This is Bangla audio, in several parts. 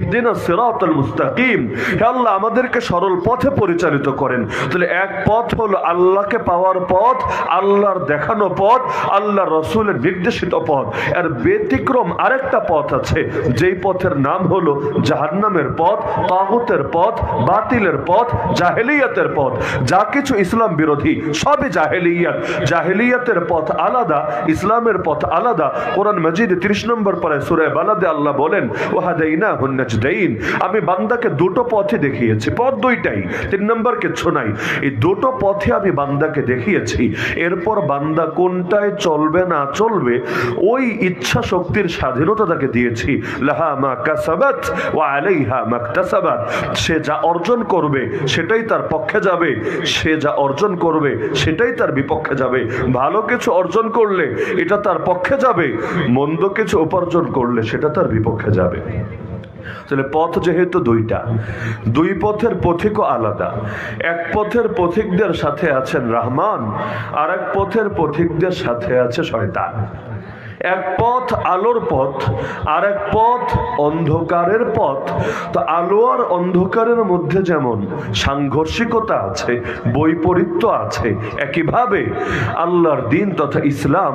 ইহদিনাস সিরাতাল মুস্তাকিম, হে আল্লাহ আমাদেরকে সরল পথে পরিচালিত করেন। তাহলে এক পথ হলো আল্লাহকে পাওয়ার পথ, আল্লাহর দেখানো পথ, আল্লাহর রাসূলের নির্দেশিত পথ। আর ব্যতিক্রম আরেকটা পথ আছে, যেই পথের নাম হলো জাহান্নামের পথ, তাগুতের পথ, বাতিলের পথ, জাহেলিয়াতের পথ। যা কিছু ইসলাম বিরোধী সবই জাহেলিয়াত। জাহেলিয়াতের পথ আলাদা, ইসলামের পথ আলাদা। কোরআন মাজিদ 30 নম্বর পারায় সূরা বালাদে আল্লাহ বলেন, ওয়াহাদাইনাহুন নাজদাইন, আমি বান্দাকে দুটো পথে দেখিয়েছি, পথ দুইটাই, 3 নম্বর কিছু নাই। এই দুটো পথে আমি বান্দাকে দেখিয়েছি। এরপর বান্দা কোনটায় চলবে না চলবে ওই ইচ্ছা শক্তির স্বাধীনতা তাকে দিয়েছি। লাহা মা কাসাবাত ওয়া আলাইহা মাকতাসাবাত, সে যা অর্জন করবে সেটাই তার পক্ষে যাবে, সে যা অর্জন করবে সেটাই তার বিপক্ষে যাবে। ভালো কিছু অর্জন করলে এটা তার পক্ষে যাবে, মন্দ কিছু উপার্জন করলে সেটা তার বিপক্ষে যাবে। তাহলে পথ যেহেতু দুইটা, দুই পথের পথিকও আলাদা। এক পথের পথিকদের সাথে আছেন রহমান, আর এক পথের পথিকদের সাথে আছে শয়তান। এক পথ আলোর পথ, আর এক পথ অন্ধকারের পথ। তো আলো আর অন্ধকারের মধ্যে যেমন সাংঘর্ষিকতা আছে, বৈপরীত্য আছে, একইভাবে আল্লাহর দিন তথা ইসলাম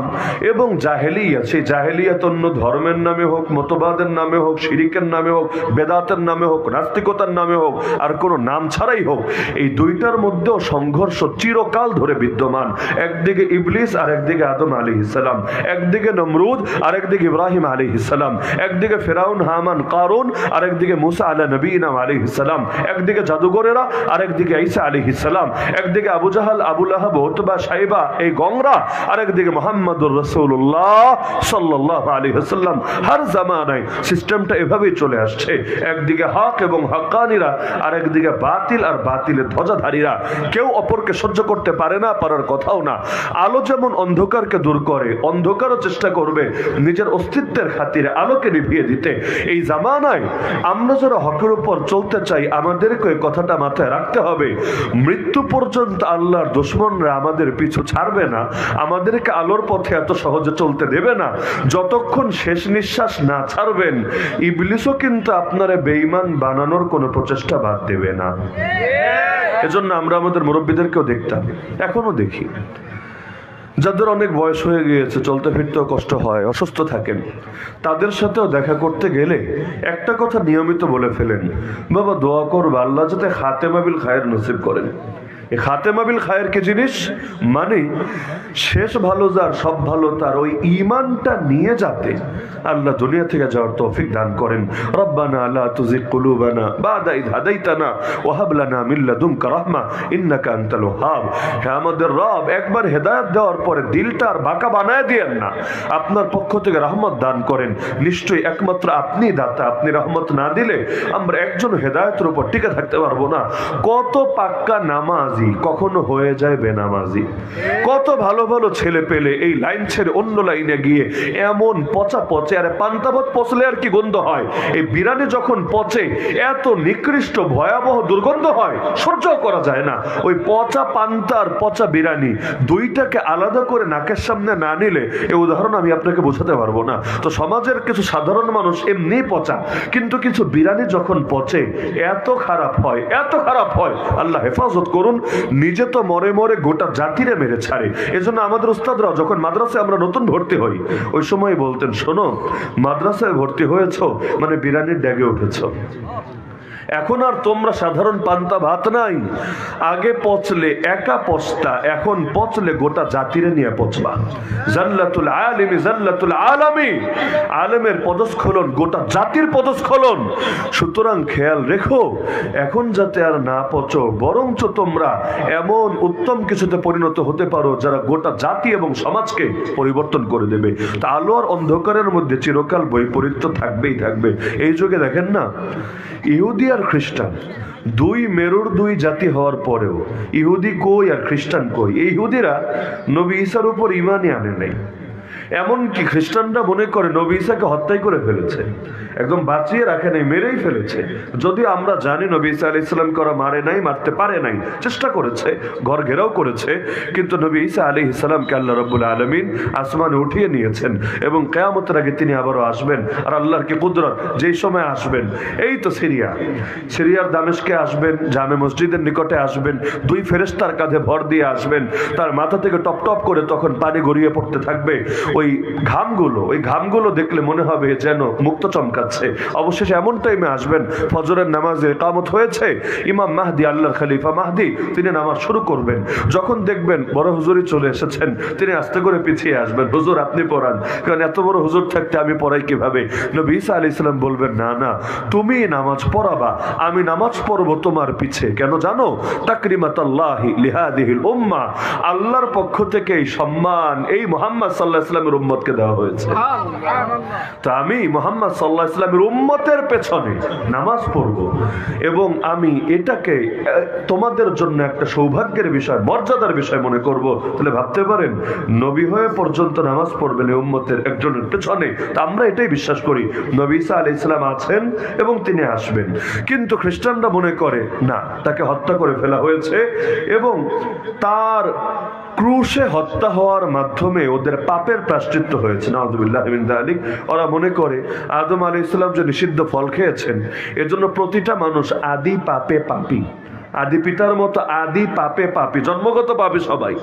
এবং জাহেলিয়াত, সেই জাহেলিয়াত অন্য ধর্মের নামে হোক, মতবাদের নামে হোক, শিরিকের নামে হোক, বেদাতের নামে হোক, নাস্তিকতার নামে হোক, আর কোনো নাম ছাড়াই হোক, এই দুইটার মধ্যেও সংঘর্ষ চিরকাল ধরে বিদ্যমান। একদিকে ইবলিস আর একদিকে আদম আলাইহিস সালাম, একদিকে নমরুদ আর একদিকে ইব্রাহিম আলাইহিস সালাম, একদিকে ফিরাউন হামান কারুন আর একদিকে মুসা আলা নবীনা আলাইহিস সালাম, একদিকে জাদুঘরেরা আর একদিকে ঈসা আলাইহিস সালাম, একদিকে আবু জাহাল, আবু লাহাব, উতবা, শাইবা, এই গংরা, আর একদিকে মুহাম্মদুর রাসূলুল্লাহ সাল্লাল্লাহু আলাইহি ওয়াসাল্লাম। হর জামানায় সিস্টেমটা এভাবেই চলে আসছে। একদিকে হক এবং হক্কানীরা, আর একদিকে বাতিল আর বাতিলের ধ্বজাধারীরা। কেউ অপরকে সহ্য করতে পারে না, পারার কথাও না। আলো যেমন অন্ধকারকে দূর করে, অন্ধকারও চেষ্টা করবে নিজের অস্তিত্বের খাতিরে আলোকে নিভিয়ে দিতে। এই জামানায় আমরা যারা হকের উপর চলতে চাই, আমাদেরকে এই কথাটা মাথায় রাখতে হবে, মৃত্যু পর্যন্ত আল্লাহর দুশমনরা আমাদের পিছু ছাড়বে না, আমাদেরকে আলোর পথে এত সহজে চলতে দেবে না। যতক্ষণ শেষ নিঃশ্বাস না ছাড়বেন, ইবলিসও কিন্তু আপনারা বেঈমান বানানোর কোনো প্রচেষ্টা বাদ দেবে না। এজন্য আমরা আমাদের মুরব্বীদেরকেও দেখতাম, এখনো দেখি, যাদের অনেক বয়স হয়ে গিয়েছে, চলতে ফিরতেও কষ্ট হয়, অসুস্থ থাকেন, তাদের সাথেও দেখা করতে গেলে একটা কথা নিয়মিত বলে ফেলেন, বাবা দোয়া করবা আল্লাহ যাতে খাতেমা বিল খায়ের নসিব করেন। এই খাতেমা বিল খায়ের কি জিনিস? মানে শেষ ভালো যার, সব ভালো তার, ওই ঈমানটা নিয়ে যাতে আল্লাহ দুনিয়া থেকে যাওয়ার তৌফিক দান করেন। রব্বানা লা তুযিগ কুলুবানা বাদা ইয হাদাইতানা ওয়া হাব লানা মিন লাদুনকা রাহমা ইন্নাকা আনতাল ওয়াহ্হাব। হে আমাদের রব, একবার হেদায়েত দেওয়ার পরে দিলটা আর বাঁকা বানায় দিয়েন না, আপনার পক্ষ থেকে রহমত দান করেন। নিশ্চয়ই একমাত্র আপনি দাতা, আপনি রহমত না দিলে আমরা একজন হেদায়েতের উপর টিকে থাকতে পারবো না। কত পাক্কা নামাজি কখনো হয়ে যায় বেনামাজি, কত ভালো ভালো ছেলে পেলে এই লাইন ছেড়ে অন্য লাইনে গিয়ে এমন পচা পচে, আরে পান্তা ভাত পচলে আর কি গন্ধ হয়, এই বিরিয়ানি যখন পচে এত নিকৃষ্ট ভয়াবহ দুর্গন্ধ হয়, সহ্য করা যায় না। ওই পচা পান্তা আর পচা বিরিয়ানি দুইটাকে আলাদা করে নাকের সামনে না নিলে এই উদাহরণ আমি আপনাকে বোঝাতে পারবো না। তো সমাজের কিছু সাধারণ মানুষ এমনি পচা, কিন্তু কিছু বিরিয়ানি যখন পচে এত খারাপ হয়, এত খারাপ হয়, আল্লাহ হেফাজত করুন। নিজে তো মরে মরে গোটা জাতিরে মেরে ছাড়ে। এজন্য আমাদের উস্তাদরা যখন মাদ্রাসায় আমরা নতুন ভর্তি হই, ওই সময় বলতেন, শোনো মাদ্রাসায় ভর্তি হয়েছ মানে বিরিয়ানির ড্যাগে উঠেছ। এখন আর তোমরা সাধারণ পান্তা ভাত নাই, আগে পচলে একা পচতা, এখন পচলে গোটা জাতিরে নিয়ে পচবা। জান্নাতুল আলিমি জান্নাতুল আলামি, আলেমের পদস্খলন গোটা জাতির পদস্খলন। সুতরাং খেয়াল রেখো, এখন যাতে আর না পচো, বরঞ্চ তোমরা এমন উত্তম কিছুতে পরিণত হতে পারো যারা গোটা জাতি এবং সমাজকে পরিবর্তন করে দেবে। তা আলো আর অন্ধকারের মধ্যে চিরকাল বৈপরীত্য থাকবেই থাকবে। এই যুগে দেখেন না, ইহুদি আর খ্রিস্টান দুই মেরুর দুই জাতি হওয়ার পরেও ইহুদি কই আর খ্রিস্টান কই? এই ইহুদিরা নবী ঈসার উপর ঈমানই আনে নাই। এমনকি খ্রিস্টানরা মনে করে নবী ঈসাকে হত্যাই করে ফেলেছে, একদম বাঁচিয়ে রাখে নাই, মেরেই ফেলেছে। যদিও আমরা জানি নবী ঈসা আলাইহিস সালাম করা মারে নাই, মারতে পারে নাই, চেষ্টা করেছে, ঘর ঘেরাও করেছে, কিন্তু নবী ঈসা আলাইহিস সালামকে আল্লাহ রাব্বুল আলামিন আসমানে উঠিয়ে নিয়েছেন এবং কিয়ামতের আগে তিনি আবারও আসবেন। আর আল্লাহর কি কুদরত, যেই সময় আসবেন, এই তো সিরিয়ার দামেস্কে আসবেন, জামে মসজিদের নিকটে আসবেন, দুই ফেরেশতার কাঁধে ভর দিয়ে আসবেন, তার মাথা থেকে টপ টপ করে তখন পানি গড়িয়ে পড়তে থাকবে। ওই ঘামগুলো দেখলে মনে হবে যেন মুক্ত চমকাচ্ছে। অবশেষে এমন টাইমে আসবেন, ফজরের নামাজে ইকামত হয়েছে, ইমাম মাহদি, আল্লাহর খলিফা মাহদি, তিনি নামাজ শুরু করবেন। যখন দেখবেন বড় হুজুরই চলে এসেছেন, তিনি আস্তে করে পিছিয়ে আসবেন, হুজুর আপনি পড়ান, কারণ এত বড় হুজুর থাকতে আমি পড়াই কিভাবে? নবী ঈসা আলাইহিস সালাম বলবেন, না না, তুমি নামাজ পড়াবা, আমি নামাজ পড়বো তোমার পিছে। কেন জানো? তাকরিমাতাল্লাহি লিহাদিহিল উম্মাহ, আল্লাহর পক্ষ থেকে এই সম্মান এই মুহাম্মদ সাল্লাল্লাহু আলাইহি ওয়াসাল্লামের উম্মতকে দেওয়া হয়েছে। তো আমি মুহাম্মদ সাল্লাল্লাহু আলাইহি ওয়াসাল্লামের উম্মতের পেছনে নামাজ পড়ব এবং আমি এটাকে তোমাদের জন্য একটা সৌভাগ্যের বিষয়, মর্যাদার বিষয় মনে করব। তাহলে ভাবতে পারেন, নবী হয়ে পর্যন্ত নামাজ পড়বেন এই উম্মতের একজনের পেছনে। তা আমরা এটাই বিশ্বাস করি, নবী ঈসা আলাইহিস সালাম আছেন এবং তিনি আসবেন। কিন্তু খ্রিস্টানরা মনে করে না, তাকে হত্যা করে ফেলা হয়েছে এবং তার ক্রুশে হত্যা হওয়ার মাধ্যমে ওদের পাপের প্রায়শ্চিত্ত হয়েছে। নাউযুবিল্লাহি মিন যালিক। ওরা মনে করে আদম আলাইহিস সালাম যে নিষিদ্ধ ফল খেয়েছেন, এজন্য প্রতিটা মানুষ আদি পাপে পাপী, আদি পিতার মতো আদি পাপে পাপী, জন্মগত পাপী সবাই।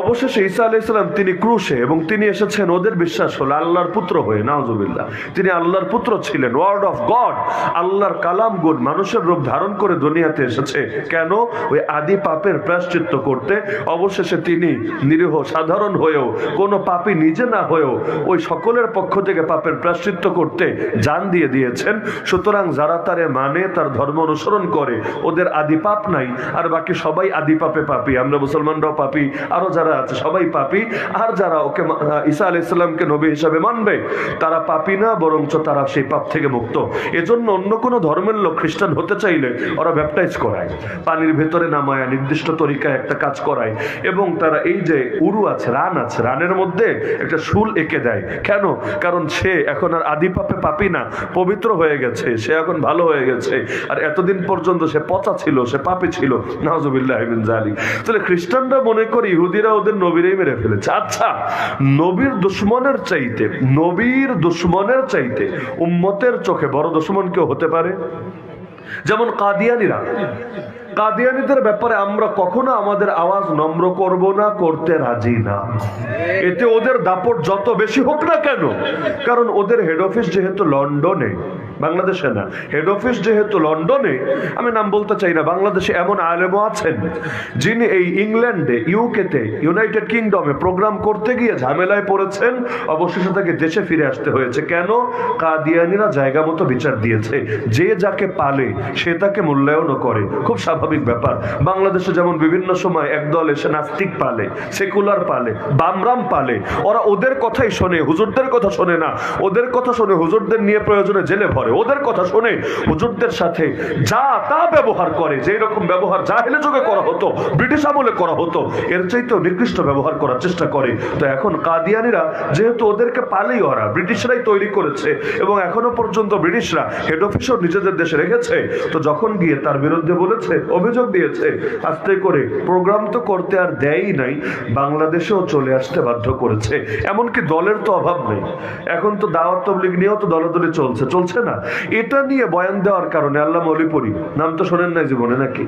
অবশেষে ঈসা আলাইহিস সালাম তিনি ক্রুশে, এবং তিনি এসেছেন ওদের বিশ্বাস হলো আল্লাহর পুত্র হয়ে। নাউযুবিল্লাহ, তিনি আল্লাহর পুত্র ছিলেন, ওয়ার্ড অফ গড, আল্লাহর কালাম গুণ মানুষের রূপ ধারণ করে দুনিয়াতে এসেছে। কেন? ওই আদি পাপের প্রায়শ্চিত্ত করতে। অবশেষে তিনি নিরীহ সাধারণ হয়েও, কোনো পাপী নিজে না হয়েও, ওই সকলের পক্ষ থেকে পাপের প্রায়শ্চিত্ত করতে জান দিয়ে দিয়েছেন। সুতরাং যারা তারে মানে, তার ধর্ম অনুসরণ করে, ওদের আদি পাপ নাই, আর বাকি সবাই আদি পাপে পাপী। আমরা মুসলমানরাও পাপী, আরো যারা আছে সবাই পাপী। আর যারা ওকে ঈসা আলাইহিস সালামকে নবী হিসাবে মানবে, তারা পাপী না, বরঞ্চ তারা সেই পাপ থেকে মুক্ত। এজন্য অন্য কোনো ধর্মের লোক খ্রিস্টান হতে চাইলে ওরা ব্যাপটাইজ করায়, পানির ভেতরে নামায় নির্দিষ্ট তরিকায় একটা কাজ করায়, এবং তারা এই যে উরু আছে, রান আছে, রানের মধ্যে একটা শুল এঁকে দেয়। কেন? কারণ সে এখন আর আদি পাপে পাপী না, পবিত্র হয়ে গেছে, সে এখন ভালো হয়ে গেছে। আর এতদিন পর্যন্ত সে পচা ছিল, সে পাপী ছিল। নাউযুবিল্লাহি মিন যালিক। তাহলে খ্রিস্টানরা মনে করে ইহুদিরা ওদের নবীরাই মেরে ফেলেছে। আচ্ছা, নবীর দুশমনের চাইতে উম্মতের চোখে বড় দুশমন কেউ হতে পারে? যেমন কাদিয়ানীদের ব্যাপারে আমরা কখনো আমাদের আওয়াজ নম্র করব না, করতে রাজি না। এতে ওদের দাপট যত বেশি হোক না কেন, কারণ ওদের হেড অফিস যেহেতু লন্ডনে, বাংলাদেশে না, হেড অফিস যেহেতু লন্ডনে, আমি নাম বলতে চাই না, বাংলাদেশে এমন আলেমও আছেন যিনি এই ইংল্যান্ডে, ইউকেতে, ইউনাইটেড কিংডমে প্রোগ্রাম করতে গিয়ে ঝামেলায় পড়েছেন, অবশেষে তাকে দেশে ফিরে আসতে হয়েছে। কেন? কাদিয়ানীরা জায়গা মতো বিচার দিয়েছে, যে যাকে পালে সে তাকে মূল্যায়নও করে, খুব স্বাভাবিক ব্যাপার। বাংলাদেশে যেমন বিভিন্ন সময় একদল এসে নাস্তিক পালে, সেকুলার পালে, বামরাম পালে, ওরা ওদের কথাই শোনে, হুজুরদের কথা শোনে না। ওদের কথা শোনে, হুজুরদের নিয়ে প্রয়োজনে জেলে ভরে। ওদের কথা শুনে হুজুরদের সাথে যা তা ব্যবহার করে, যেই রকম ব্যবহার জাহেলি যুগে করা হতো, ব্রিটিশ আমলে করা হতো, এর চাইতেও নিকৃষ্ট ব্যবহার করার চেষ্টা করে। তো এখন কাদিয়ানীরা যেহেতু ওদেরকে পালেই, ওরা ব্রিটিশরাই তৈরি করেছে, এবং এখনো পর্যন্ত ব্রিটিশরা হেড অফিসও নিজেদের দেশে রেখেছে, তো যখন গিয়ে তার বিরুদ্ধে বলেছে, অভিযোগ দিয়েছে, আস্তে করে প্রোগ্রাম তো করতে আর দেয়ই নাই, বাংলাদেশেও চলে আসতে বাধ্য করেছে। এমনকি দলের তো অভাব নেই, এখন তো দাওয়াত তাবলীগ নিয়েও তো দলাদলি চলছে না। এটা নিয়ে বয়ান দেওয়ার কারণে আল্লামা অলিপুরি, নাম তো শোনেন নাই জীবনে নাকি?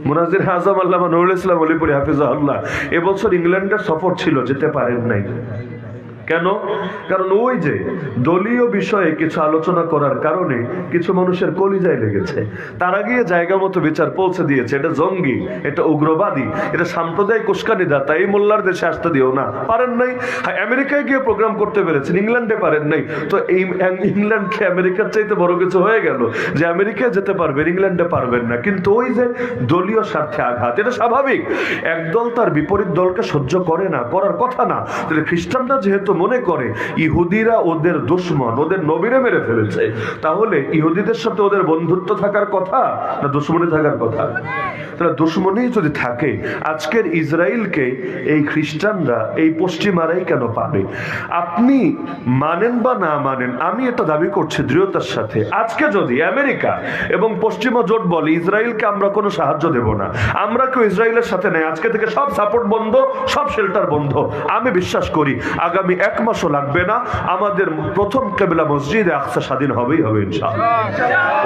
মুনাজির আজম আল্লামা নুরুল ইসলাম অলিপুরি হাফিজাহুল্লাহ এবছর ইংল্যান্ডের সফর ছিল, যেতে পারেন নাই। কেন? কারণ ওই যে দলীয় বিষয়ে কিছু আলোচনা করার কারণে কিছু মানুষের কলিজায় লেগেছে, তারা গিয়ে জায়গা মতো বিচার পৌঁছে দিয়েছে, এটা জঙ্গি, এটা উগ্রবাদী, এটা সাম্প্রদায়িক উস্কানিদাতা, এই মোল্লার দেশে আসতে দিও না। পারেন নাই। হ্যাঁ, আমেরিকায় গিয়ে প্রোগ্রাম করতে পেরেছেন, ইংল্যান্ডে পারেন নাই। তো এই ইংল্যান্ডকে আমেরিকার চাইতে বড় কিছু হয়ে গেল যে আমেরিকায় যেতে পারবেন, ইংল্যান্ডে পারবেন না। কিন্তু ওই যে দলীয় স্বার্থে আঘাত, এটা স্বাভাবিক। একদল তার বিপরীত দলকে সহ্য করে না, করার কথা না। তাহলে খ্রিস্টানরা যেহেতু মনে করে ইহুদিরা ওদের দুশমন, ওদের নবীরে মেরে ফেলেছে, তাহলে ইহুদিদের সাথে ওদের বন্ধুত্ব থাকার কথা না দুশমনি থাকার কথা? তাহলে দুশ্মনী যদি থাকে, আজকের ইসরায়েলকে এই খ্রিস্টানরা, এই পশ্চিমারাই কেন পাবে? আপনি মানেন বা না মানেন, আমি এটা দাবি করছি দৃঢ়তার সাথে, আজকে যদি আমেরিকা এবং পশ্চিমা জোট বলে ইসরায়েলকে আমরা কোনো সাহায্য দেব না, আমরা কেউ ইসরায়েলের সাথে নেই, আজকে থেকে সব সাপোর্ট বন্ধ, সব শেল্টার বন্ধ, আমি বিশ্বাস করি আগামী 1 মাসও লাগবে না, আমাদের প্রথম কেবলা মসজিদে আকসা স্বাধীন হবেই হবে ইনশাআল্লাহ।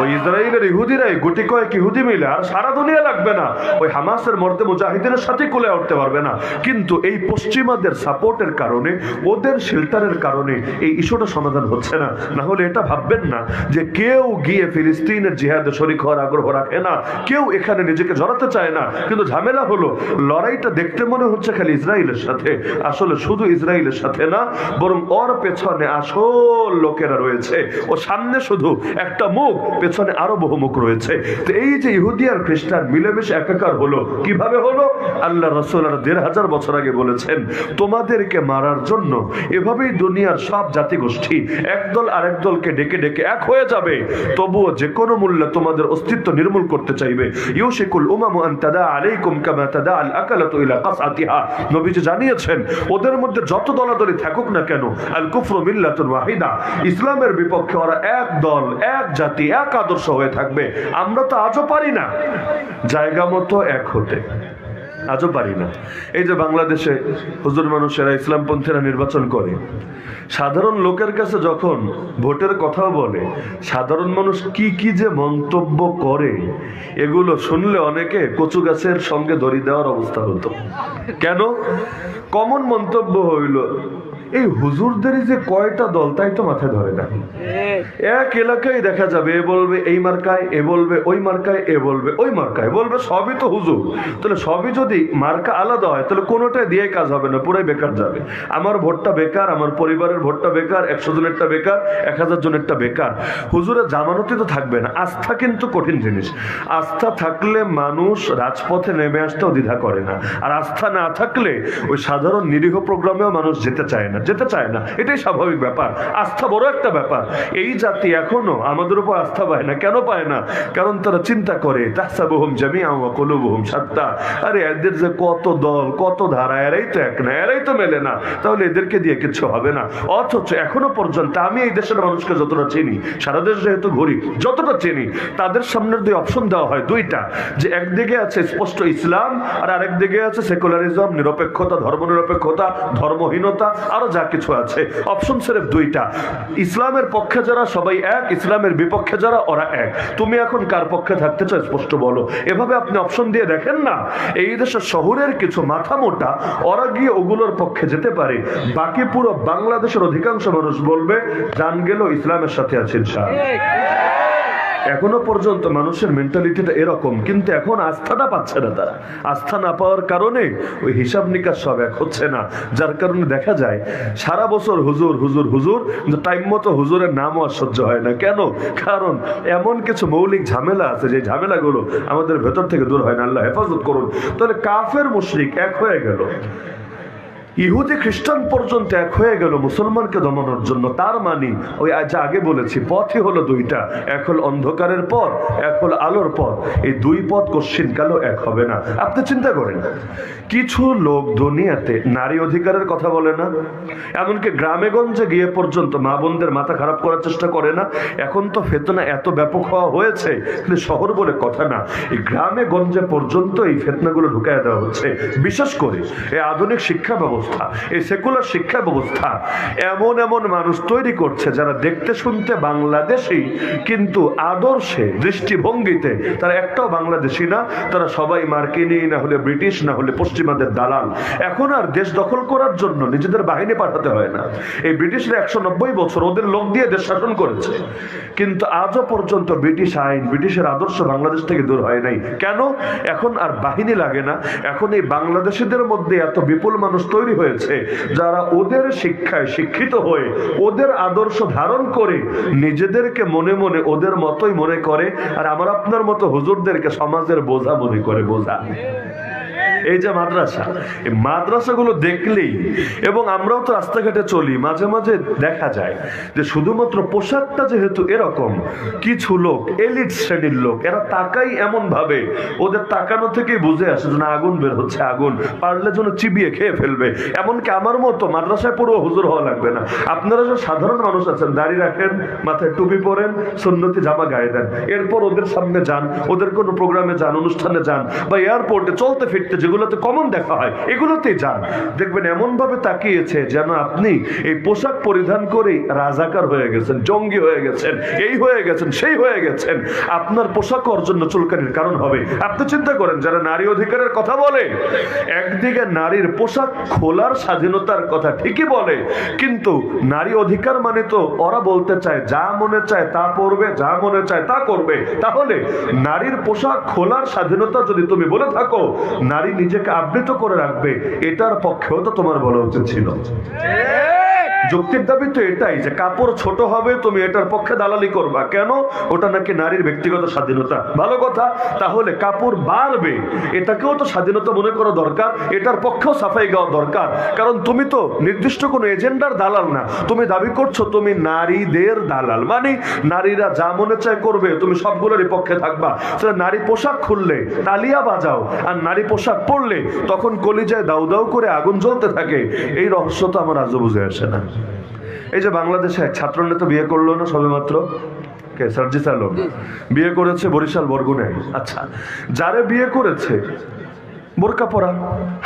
ওই ইসরায়েলের ইহুদিরাই গুটি কয়েক ইহুদি মিলে, আর সারা দুনিয়া লাগবে না, ওই হামাসের মর্দে মুজাহিদের সাথে কোলে উঠতে পারবে না। কিন্তু এই পশ্চিমাদের সাপোর্টের কারণে, ওদের শেল্টারের কারণে এই ইস্যুটা সমাধান হচ্ছে না। না হলে এটা ভাববেন না যে কেউ গিয়ে ফিলিস্তিনের জিহাদে শরীক হওয়ার আগ্রহ রাখে না, কেউ এখানে নিজেকে জড়াতে চায় না, কিন্তু ঝামেলা হলো লড়াইটা দেখতে মনে হচ্ছে খালি ইসরায়েলের সাথে, আসলে শুধু ইসরায়েলের সাথে না, বরং ওর পেছনে আসল লোকেরা রয়েছে। ও সামনে শুধু একটা মুখ, পেছনে আরো বহু মুখ রয়েছে। তো এই যে ইহুদি আর খ্রিস্টান মিলেমিশে একাকার হলো, কিভাবে হলো? আল্লাহ রাসূল আর 1500 বছর আগে বলেছেন, তোমাদেরকে মারার জন্য এভাবেই দুনিয়ার সব জাতিগোষ্ঠী একদল আরেক দলকে ডেকে ডেকে এক হয়ে যাবে, তবুও যে কোনো মূল্যে তোমাদের অস্তিত্ব নির্মূল করতে চাইবে। ইউশিকুল উমামু আন তাদা আলাইকুম কামা তাদা আল আকালাতু ইলা কাসআতিহা, নবীজি জানিয়েছেন ওদের মধ্যে যত দলাদলি থাকুক না কেন, আল কুফরু মিল্লাতুন ওয়াহিদা, ইসলামের বিপক্ষে ওরা এক দল, এক জাতি, এক আদর্শ হয়ে থাকবে। আমরা তো আজও পারি না জায়গা মতো এক হতে, আজও পারি না। এই যে বাংলাদেশে হুজুর মানুষেরা, ইসলামপন্থীরা নির্বাচন করে, সাধারণ লোকের কাছে যখন ভোটের কথা বলে, সাধারণ মানুষ কি কি যে মন্তব্য করে, এগুলো শুনলে অনেকে কচু গাছের সঙ্গে দড়ি দেওয়ার অবস্থা হতো। কেন? কমন মন্তব্য হইল, এই হুজুরদেরই যে কয়টা দল তাই তো মাথায় ধরে না। এক এলাকায় দেখা যাবে এ বলবে এই মার্কায়, এ বলবে ওই মার্কায়, এ বলবে ওই মার্কায়, বলবে সবই তো হুজুর। তাহলে সবই যদি মার্কা আলাদা হয়, তাহলে কোনোটাই দিয়ে কাজ হবে না, পুরাই বেকার যাবে। আমার ভোটটা বেকার, আমার পরিবারের ভোটটা বেকার, 100 জনেরটা বেকার, 1000 জনেরটা বেকার। হুজুরের জামানতি তো থাকবে না। আস্থা কিন্তু কঠিন জিনিস। আস্থা থাকলে মানুষ রাজপথে নেমে আসতেও দ্বিধা করে না, আর আস্থা না থাকলে ওই সাধারণ নিরীহ প্রোগ্রামেও মানুষ যেতে চায় না, এটাই স্বাভাবিক ব্যাপার। আস্থা বড় একটা ব্যাপার। এই জাতি এখনো আমাদের উপর আস্থা পায় না। কেন পায় না? কারণ তারা চিন্তা করে তাহসাবুহুম জামিআন ওয়া কুলুবুহুম শাত্তা, আরে এদের যে কত দল, কত ধারা, এরাই তো এক না, এরাই তো মেলে না, তাহলে এদেরকে দিয়ে কিছু হবে না। অথচ এখনো পর্যন্ত আমি এই দেশের মানুষকে যতটা চিনি, সারা দেশ যেহেতু ঘুরি, যতটা চিনি, তাদের সামনের দুই অপশন দেওয়া হয়, দুইটা, যে একদিকে আছে স্পষ্ট ইসলাম, আর আরেকদিকে আছে সেকুলারিজম, নিরপেক্ষতা, ধর্মনিরপেক্ষতা, ধর্মহীনতা, আরো যা কিছু আছে। অপশন সির্ফ দুইটা। ইসলামের পক্ষে যারা সবাই এক, ইসলামের বিপক্ষে যারা ওরা এক। তুমি এখন কার পক্ষে থাকতে চাও স্পষ্ট বলো। এভাবে আপনি অপশন দিয়ে দেখেন না, এই দেশের শহরের কিছু মাথা মোটা ওরা গিয়ে ওগুলোর পক্ষে যেতে পারে, বাকি পুরো বাংলাদেশের অধিকাংশ মানুষ বলবে জান গেল ইসলামের সাথে আছে ইনশাআল্লাহ। এখনো পর্যন্ত মানুষের মেন্টালিটিটা এরকম, কিন্তু এখন আস্থাটা পাচ্ছে না। তারা আস্থা না পাওয়ার কারণে ওই হিসাব নিকাশ সব এক হচ্ছে না, যার কারণে দেখা যায় সারা বছর হুজুর হুজুর হুজুর, কিন্তু টাইম মতো হুজুরের নামও আর সহ্য হয় না। কেন? কারণ এমন কিছু মৌলিক ঝামেলা আছে, যে ঝামেলাগুলো আমাদের ভেতর থেকে দূর হয় না। আল্লাহ হেফাজত করুন। তাহলে কাফের মুশরিক এক হয়ে গেল, ইহুদি খ্রিস্টান পর্যন্ত এক হয়ে গেল মুসলমানকে দমানোর জন্য। তার মানে ওই যা আগে বলেছি, পথই হলো দুইটা, এক হল অন্ধকারের পথ, এক হল আলোর পথ। এই দুই পথ কোশ্চিনকালও এক হবে না। আপনি চিন্তা করেন, কিছু লোক দুনিয়াতে নারী অধিকারের কথা বলে না, এমনকি গ্রামে গঞ্জে গিয়ে পর্যন্ত মা বোনদের মাথা খারাপ করার চেষ্টা করে না। এখন তো ফেতনা এত ব্যাপক হওয়া হয়েছে, কিন্তু শহর বলে কথা না, এই গ্রামে গঞ্জে পর্যন্ত এই ফেতনাগুলো ঢুকাই দেওয়া হচ্ছে। বিশেষ করে এই আধুনিক শিক্ষা ব্যবস্থা, এই সেকুলার শিক্ষা ব্যবস্থা এমন এমন মানুষ তৈরি করছে যারা দেখতে শুনতে বাংলাদেশী, কিন্তু আদর্শে, দৃষ্টিভঙ্গিতে তারা একটাও বাংলাদেশী না। তারা সবাই মার্কিনী, না হলে ব্রিটিশ, না হলে পশ্চিমাদের দালাল। এখন আর দেশ দখল করার জন্য নিজেদের বাহিনী পাঠাতে হয় না। এই ব্রিটিশরা 190 বছর ওদের লোক দিয়ে দেশ শাসন করেছে, কিন্তু আজও পর্যন্ত ব্রিটিশ আইন, ব্রিটিশের আদর্শ বাংলাদেশ থেকে দূর হয় নাই। কেন? এখন আর বাহিনী লাগে না। এখন এই বাংলাদেশিদের মধ্যে এত বিপুল মানুষ তৈরি হয়েছে যারা ওদের শিক্ষায় শিক্ষিত হয়ে, ওদের আদর্শ ধারণ করে নিজেদেরকে মনে মনে ওদের মতোই মনে করে, আর আমার আপনার মতো হুজুরদেরকে সমাজের বোঝা মনে করে। বোঝা এই যে মাদ্রাসা, এই মাদ্রাসাগুলো দেখলেই, এবং আমরাও তো রাস্তাঘাটে চলি, মাঝে মাঝে দেখা যায় যে শুধুমাত্র পোশাকটা যেহেতু এরকম, কিছু লোক এলিট শ্রেণীর লোক, এরা তাকাই এমন ভাবে, ওদের তাকানো থেকেই বুঝে আসে যে না আগুন বের হচ্ছে, আগুন পারলে যেন চিবিয়ে খেয়ে ফেলবে। এমনকি আমার মতো মাদ্রাসায় পড়ুয়া হুজুর হওয়া লাগবে না, আপনারা যে সাধারণ মানুষ আছেন, দাড়ি রাখেন, মাথায় টুপি পরেন, সুন্নতি জামা গায়ে দেন, এরপর ওদের সামনে যান, ওদের কোনো প্রোগ্রামে যান, অনুষ্ঠানে যান, বা এয়ারপোর্টে চলতে ফিরতে যেগুলোতে কমন দেখা হয় এগুলোতেই যান, দেখবেন এমন ভাবে তাকিয়েছে যেন আপনি এই পোশাক পরিধান করেই রাজাকার হয়ে গেছেন, জঙ্গি হয়ে গেছেন, এই হয়ে গেছেন, সেই হয়ে গেছেন। আপনার পোশাক অর্জন চুলকানির কারণ হবে। আপনি চিন্তা করেন, যারা নারী অধিকারের কথা বলে, একদিকে নারীর পোশাক খোলার স্বাধীনতার কথা ঠিকই বলে, কিন্তু নারী অধিকার মানে তো ওরা বলতে চায় যা মনে চায় তা পরবে, যা মনে চায় তা করবে। তাহলে নারীর পোশাক খোলার স্বাধীনতা যদি তুমি বলে থাকো, নারী নিজেকে আবৃত করে রাখবে, এটার পক্ষেও তো তোমার বলা উচিত ছিল। যুক্তির দাবি তো এটাই যে কাপড় ছোট হবে, তুমি এটার পক্ষে দালালি করবা কেন? ওটা নাকি নারীর ব্যক্তিগত স্বাধীনতা। ভালো কথা, তাহলে কাপড় বাড়বে, এটাকেও তো স্বাধীনতা মনে করা দরকার, এটার পক্ষেও সাফাই গাওয়া দরকার। কারণ তুমি তো নির্দিষ্ট কোনো এজেন্ডার দালাল না, তুমি দাবি করছো তুমি নারীদের দালাল, মানে নারীরা যা মনে চায় করবে, তুমি সবগুলোরই পক্ষে থাকবা। নারী পোশাক খুললে তালিয়া বাজাও, আর নারী পোশাক পরলে তখন কলিজায় দাউ দাউ করে আগুন জ্বলতে থাকে। এই রহস্য তো আমার আজও বুঝে আসে না। এই যে বাংলাদেশে এক ছাত্র নেতা বিয়ে করলো না সবেমাত্র, কে? সার্জিস আলম বিয়ে করেছে বরিশাল বরগুনায়। আচ্ছা, যারে বিয়ে করেছে বোরকা পরা,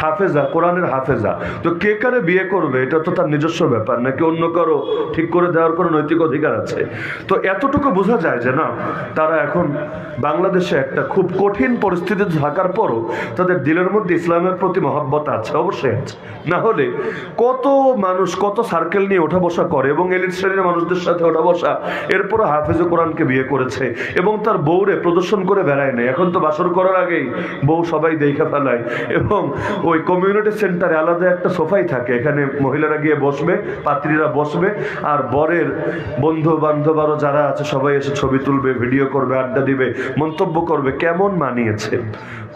হাফেজা, কোরআনের হাফেজা, তো কে কারে বিয়ে করবে এটা তো তার নিজস্ব ব্যাপার, নাকি অন্য কারো ঠিক করে দেওয়ার কোনো নৈতিক অধিকার আছে? তো এতটুকু বোঝা যায় যে না, তারা এখন বাংলাদেশে একটা খুব কঠিন পরিস্থিতি থাকার পরও তাদের দিলের মধ্যে ইসলামের প্রতি মহব্বত আছে, অবশ্যই আছে। না হলে কত মানুষ কত সার্কেল নিয়ে ওঠা বসা করে, এবং এলিট শ্রেণীর মানুষদের সাথে ওঠা বসা, এরপরও হাফেজ কোরআনকে বিয়ে করেছে এবং তার বউরে প্রদর্শন করে বেড়ায় নেই। এখন তো বাসর করার আগেই বউ সবাই দেখে ফেলায়, এবং ওই কমিউনিটি সেন্টারে আলাদা একটা সোফাই থাকে, এখানে মহিলারা গিয়ে বসবে, পাত্রীরা বসবে, আর বরের বন্ধু বান্ধব আরো যারা আছে সবাই এসে ছবি তুলবে, ভিডিও করবে, আড্ডা দিবে, মন্তব্য করবে কেমন মানিয়েছে,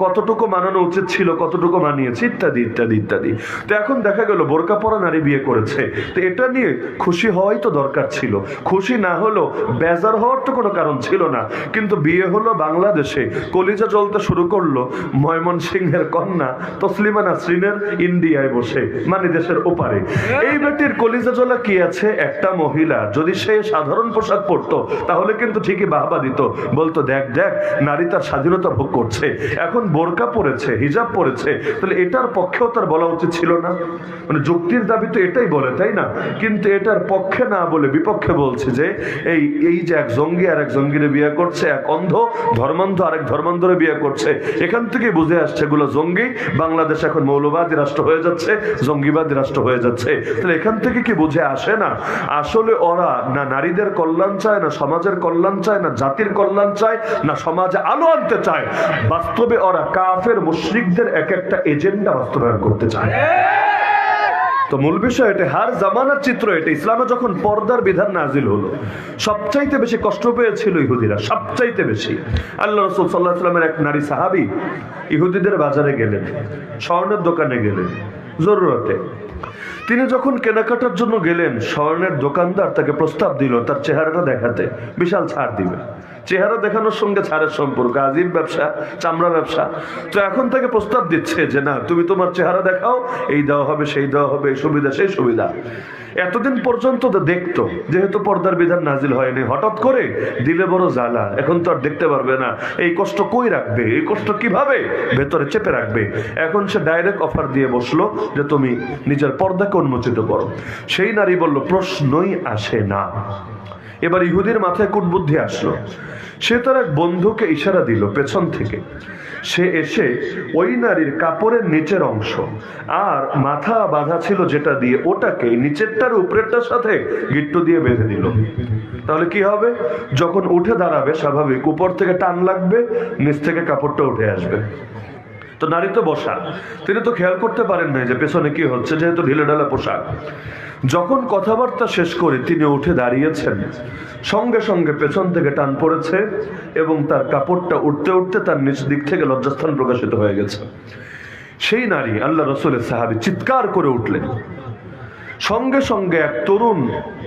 কতটুকু মানানো উচিত ছিল, কতটুকু মানিয়েছে, ইত্যাদি ইত্যাদি ইত্যাদি। তো এখন দেখা গেল বোরকা পরা নারী বিয়ে করেছে, তো এটা নিয়ে খুশি হওয়াই তো দরকার ছিল, খুশি না হলো বেজার হওয়ার তো কোনো কারণ ছিল না। কিন্তু বিয়ে হলো বাংলাদেশে, কলিজা জ্বলতে শুরু করলো ময়মনসিংহের কন্যা তসলিমা নাসরিনের ইন্ডিয়ায় বসে, মানে দেশের ওপারে। এই বেটির কলিজা জ্বলা কি আছে? একটা মহিলা যদি সে সাধারণ পোশাক পরতো তাহলে কিন্তু ঠিকই বাহবা দিত, বলতো দেখ দেখ নারী তার স্বাধীনতা ভোগ করছে। এখন বোরকা পরেছে, হিজাব পরেছে, তাহলে এটার পক্ষেও তার বলা উচিত ছিল না? মানে যুক্তির দাবি তো এটাই বলে, তাই না? কিন্তু এটার পক্ষে না বলে বিপক্ষে বলছে যে এই যে এক জঙ্গি আর এক জঙ্গিরে বিয়ে করছে, এক অন্ধ ধর্মান্ধ আরেক ধর্মান্ধরে বিয়ে করছে, এখান থেকে বুঝে আসছে এগুলো জঙ্গি। বাংলাদেশ এখন মৌলবাদী রাষ্ট্র হয়ে যাচ্ছে, জঙ্গিবাদী রাষ্ট্র হয়ে যাচ্ছে। তাহলে এখান থেকে কি বুঝে আসে না আসলে ওরা না নারীদের কল্যাণ চায়, না সমাজের কল্যাণ চায়, না জাতির কল্যাণ চায়, না সমাজে আলো আনতে চায়? বাস্তবে ওরা কাফের মুশরিকদের এক একটা এজেন্ডা বাস্তবায়ন করতে চায়। তো মূল বিষয় এটা, হার জামানার চিত্র এটা। ইসলামে যখন পর্দার বিধান নাজিল হলো, সবচাইতে বেশি কষ্ট পেয়েছিল ইহুদিরা, সবচাইতে বেশি। আল্লাহ রাসূল সাল্লাল্লাহু আলাইহি ওয়াসাল্লামের এক নারী সাহাবী ইহুদিদের বাজারে গেলেন, স্বর্ণের দোকানে গেলেন জরুরতে। তিনি যখন কেনাকাটার জন্য গেলেন, স্বর্ণের দোকানদার তাকে প্রস্তাব দিল তার চেহারাটা দেখাতে, বিশাল ছাড় দিবে। চেহারা দেখানোর সঙ্গে ছাড়ের সম্পর্ক, আজিব ব্যবসা, চামড়া ব্যবসা। তো এখন তাকে প্রস্তাব দিচ্ছে যে না, তুমি তোমার চেহারা দেখাও, এই দেওয়া হবে, সেই দেওয়া হবে, এই সুবিধা সেই সুবিধা। এতদিন পর্যন্ত তো দেখতো, যেহেতু পর্দার বিধান নাজিল হয়নি, হঠাৎ করে দিলে বড় জ্বালা, এখন তো আর দেখতে পারবে না। এই কষ্ট কই রাখবে, এই কষ্ট কিভাবে ভেতরে চেপে রাখবে? এখন সে ডাইরেক্ট অফার দিয়ে বসলো যে তুমি নিজের পর্দাকে উন্মোচিত করো। সেই নারী বলল প্রশ্নই আসে না। এবার ইহুদির মাথায় কুটবুদ্ধি আসলো, সে তার এক বন্ধুকে ইশারা দিল পেছন থেকে, সে এসে ওই নারীর কাপড়ের নিচের অংশ আর মাথা বাঁধা ছিল যেটা দিয়ে, ওটাকে নিচেরটার উপরেরটার সাথে গিট্টু দিয়ে বেঁধে দিল। তাহলে কি হবে? যখন উঠে দাঁড়াবে স্বাভাবিক উপর থেকে টান লাগবে, নিচ থেকে কাপড়টা উঠে আসবে। তো নারী তো বসা, তিনি তো খেয়াল করতে পারেন না যে পেছনে কি হচ্ছে, যেহেতু ঢিলে ঢালা পোশাক। যখন কথাবার্তা শেষ করে তিনি উঠে দাঁড়িয়েছেন, সঙ্গে সঙ্গে পেছন থেকে টান পড়েছে এবং তার কাপড়টা উঠতে উঠতে তার নিচ দিক থেকে লজ্জাস্থান প্রকাশিত হয়ে গেছে। সেই নারী আল্লাহ রসুলের সাহাবী চিৎকার করে উঠলেন। সঙ্গে সঙ্গে এক তরুণ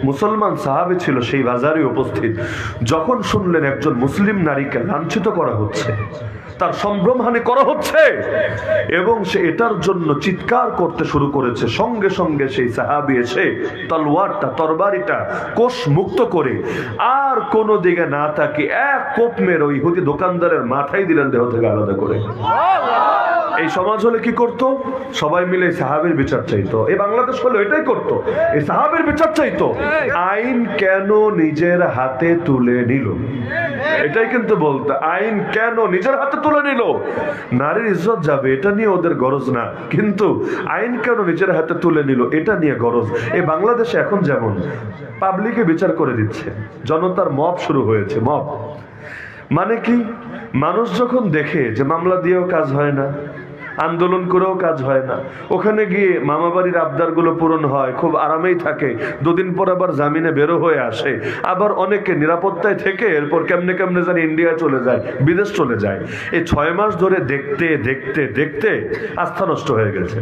মুসলমান সাহাবী ছিল সেই বাজারে উপস্থিত। যখন শুনলেন একজন মুসলিম নারীকে লাঞ্ছিত করা হচ্ছে, তার সম্ভ্রমহানি করা হচ্ছে এবং সে এটার জন্য চিৎকার করতে শুরু করেছে, সঙ্গে সঙ্গে সেই সাহাবী এসে তরবারিটা কোষ মুক্ত করে আর কোনো দিকে না তাকিয়ে এক কোপ মেরে ওই ইহুদি দোকানদারের মাথায় দিলেন দেহ থেকে আলাদা করে। এই সমাজ হলে কি করতো? সবাই মিলে সাহাবীর বিচার চাইতো। এই বাংলাদেশ হলে এটাই করতো, এই সাহাবীর বিচার চাইতো। আইন কেন নিজের হাতে তুলে নিল, এটাই কিন্তু বলতো। আইন কেন নিজের হাতে তুলে নিল? নারীর ইজ্জত যাবে এটা নিয়ে ওদের গরজ না, কিন্তু আইন কেন নিজের হাতে তুলে নিল এটা নিয়ে গরজ। এই বাংলাদেশে এখন যেমন পাবলিকে বিচার করে দিচ্ছে, জনতার মব শুরু হয়েছে। মব মানে কি? মানুষ যখন দেখে যে মামলা দিয়েও কাজ হয় না, আন্দোলন করেও কাজ হয় না, ওখানে গিয়ে মামা বাড়ির আবদারগুলো পূরণ হয়, খুব আরামেই থাকে, দুদিন পর আবার জামিনে বেরো হয়ে আসে, আবার অনেকে নিরাপত্তায় থেকে এরপর কেমনে কেমনে জানি ইন্ডিয়া চলে যায়, বিদেশ চলে যায়। এই 6 মাস ধরে দেখতে দেখতে দেখতে আস্থা নষ্ট হয়ে গেছে।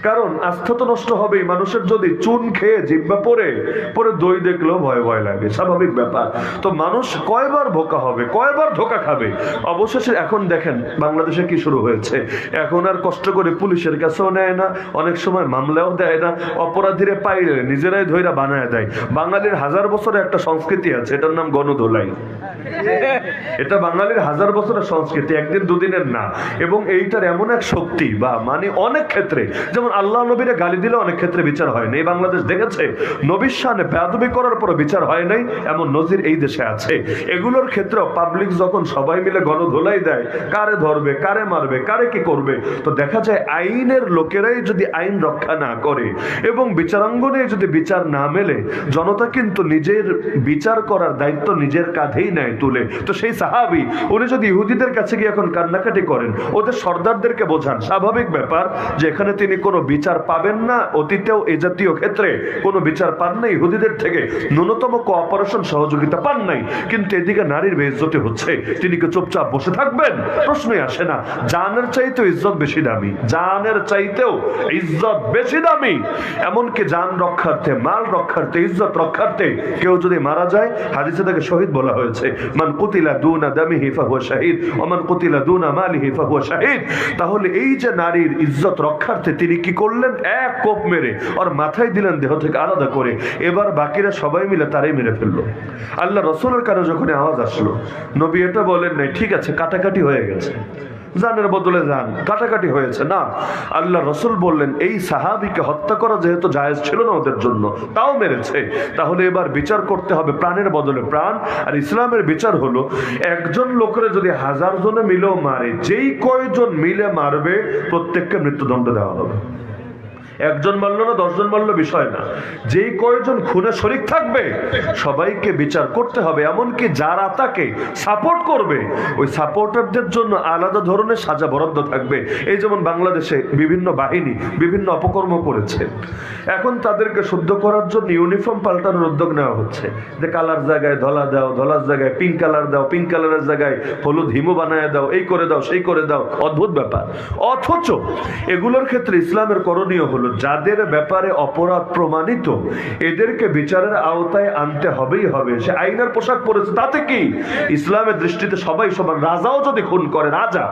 কারণ আস্থা তো নষ্ট হবেই, মানুষের যদি চুন খেয়ে জিব্বা পরে পরে দই দেখলেও ভয় ভয় লাগে, স্বাভাবিক ব্যাপার। তো মানুষ কয়বার ধোকা হবে, কয়বার ধোকা খাবে? অবশেষে এখন দেখেন বাংলাদেশে কি শুরু হয়েছে। এখন আর কষ্ট করে পুলিশের কাছেও নেয় না, অনেক সময় মামলাও দেয় না, অপরাধীরে পাইলে নিজেরাই ধইরা বানায় দেয়। বাঙালির 1000 বছরের একটা সংস্কৃতি আছে, এটার নাম গণধোলাই। এটা বাঙালির 1000 বছরের সংস্কৃতি, একদিন দুদিনের না। এবং এইটার এমন এক শক্তি বা মানে অনেক ক্ষেত্রে, যেমন আল্লাহ নবীরে গালি দিলে অনেক ক্ষেত্রে বিচার হয় না। এই বাংলাদেশ দেখেছে নবীর শানে বেয়াদবি করার পর বিচার হয় নাই, এমন নজির এই দেশে আছে। এগুলোর ক্ষেত্রেও পাবলিক যখন সবাই মিলে গণধোলাই দেয়, কারে ধরবে, কারে মারবে, কারে কি করবে, তো দেখা যায় আইনের লোকেরাই যদি আইন রক্ষা না করে এবং বিচারাঙ্গনে যদি বিচার না মেলে, জনতা কিন্তু নিজের বিচার করার দায়িত্ব নিজের কাঁধেই নেয় তুলে। তো সেই সাহাবী উনি যদি ইহুদিদের কাছে গিয়ে এখন কান্নাকাটি করেন, ওদের সর্দারদেরকে বোঝান, স্বাভাবিক ব্যাপার যে এখানে তিনি কোনো বিচার পাবেন না, অতীতেও এ জাতীয় ক্ষেত্রে কোনো বিচার পান নাই, ইহুদিদের থেকে ন্যূনতম কোঅপারেশন সহযোগিতা পান নাই, কিন্তু এদিকে নারীর বেইজ্জতি হচ্ছে, তিনি কি চুপচাপ বসে থাকবেন? প্রশ্নই আসে না। জানের চাইতেও ইজ্জত বেশি দামি, জানের চাইতেও ইজ্জত বেশি দামি। এমনকি জান রক্ষার্থে, মাল রক্ষার্থে, ইজ্জত রক্ষার্থে কেউ যদি মারা যায়, হাদিসে তাকে শহীদ বলা হয়েছে। মান কুতিলা দুনা দামিহি ফাহুয়া শাহীদ ওয়া মান কুতিলা দুনা মালিহি ফাহুয়া শাহীদ। তাহলে এই যে নারীর ইজ্জত রক্ষার্থে তিনি কি করলেন? এক কোপ মেরে ওর মাথায় দিলেন দেহ থেকে আলাদা করে। এবার বাকিরা সবাই মিলে তারাই মেরে ফেললো। আল্লাহ রসুলের কানে যখন আওয়াজ আসলো, নবী এটা বলেন নাই ঠিক আছে কাটাকাটি হয়ে গেছে, জানের বদলে জান, কাটাকাটি হয়েছে না। আল্লাহ রসুল বললেন এই সাহাবীকে হত্যা করা যেহেতু জায়েজ ছিল না ওদের জন্য, তাও মেরেছে, তাহলে এবার বিচার করতে হবে প্রাণের বদলে প্রাণ। আর ইসলামের বিচার হলো একজন লোকের যদি 1000 জনে মিলেও মারে, যেই কয়জন মিলে মারবে প্রত্যেককে মৃত্যুদণ্ড দেওয়া হবে। একজন মারলো না 10 জন মারলো বিষয় না, যেই কয়জন খুনে শরীক থাকবে সবাইকে বিচার করতে হবে। এমনকি যারা তাকে সাপোর্ট করবে ওই সাপোর্টারদের জন্য আলাদা ধরনের সাজা বরাদ্দ থাকবে। এই যেমন বাংলাদেশে বিভিন্ন বাহিনী বিভিন্ন অপকর্ম করেছে, এখন তাদেরকে শুদ্ধ করার জন্য ইউনিফর্ম পাল্টানোর উদ্যোগ নেওয়া হচ্ছে, যে কালার জায়গায় ধলা দাও, ধলার জায়গায় পিঙ্ক কালার দাও, পিঙ্ক কালারের জায়গায় হলুদ হিমো বানায় দাও, এই করে দাও সেই করে দাও, অদ্ভুত ব্যাপার। অথচ এগুলোর ক্ষেত্রে ইসলামের করণীয় হলো যাদের ব্যাপারে অপরাধ প্রমাণিত এদেরকে বিচারের আওতায় আনতে হবেই হবে। সে আইনের পোশাক পরেছে তাতে কি, ইসলামের দৃষ্টিতে সবাই সমান। রাজাও যদি খুন করে, রাজা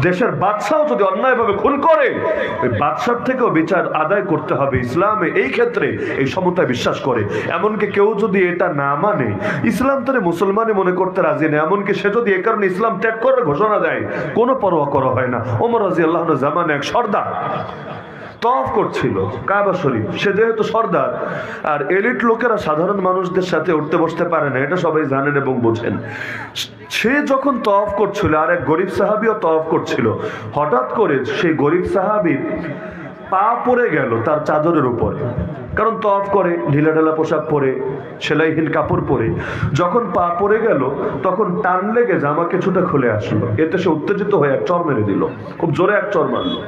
দেশের বাদশাও যদি অন্যায়ভাবে খুন করে, ওই বাদশার থেকেও বিচার আদায় করতে হবে। ইসলামে এই ক্ষেত্রে এই সমতায় বিশ্বাস করে। এমনকি কেউ যদি এটা না মানে, ইসলাম তারে মুসলমানই মনে করতে রাজি না, এমনকি সে যদি এ কারণে ইসলাম ত্যাগ করার ঘোষণা দেয় কোনো পরোয়া করা হয় না। ওমর রাদিয়াল্লাহু আনহু জামানে এক সর্দার তওয়াফ করছিল কাবা শরীফ, সে যেহেতু সর্দার আর এলিট লোকেরা সাধারণ মানুষদের সাথে উঠতে বসতে পারে না, এটা সবাই জানেন এবং বোঝেন। সে যখন তওয়াফ করছিল আর এক গরিব সাহাবীও তওয়াফ করছিল, হঠাৎ করে সেই গরিব সাহাবীর পা পড়ে গেল তার চাদরের উপরে, কারণ তওয়াফ করে ঢিলা ঢালা পোশাক পরে, সেলাইহীন কাপড় পরে, যখন পা পড়ে গেল তখন টান লেগে জামা কিছুটা খুলে আসলো। এতে সে উত্তেজিত হয়ে এক চর মেরে দিল, খুব জোরে এক চর মারলো,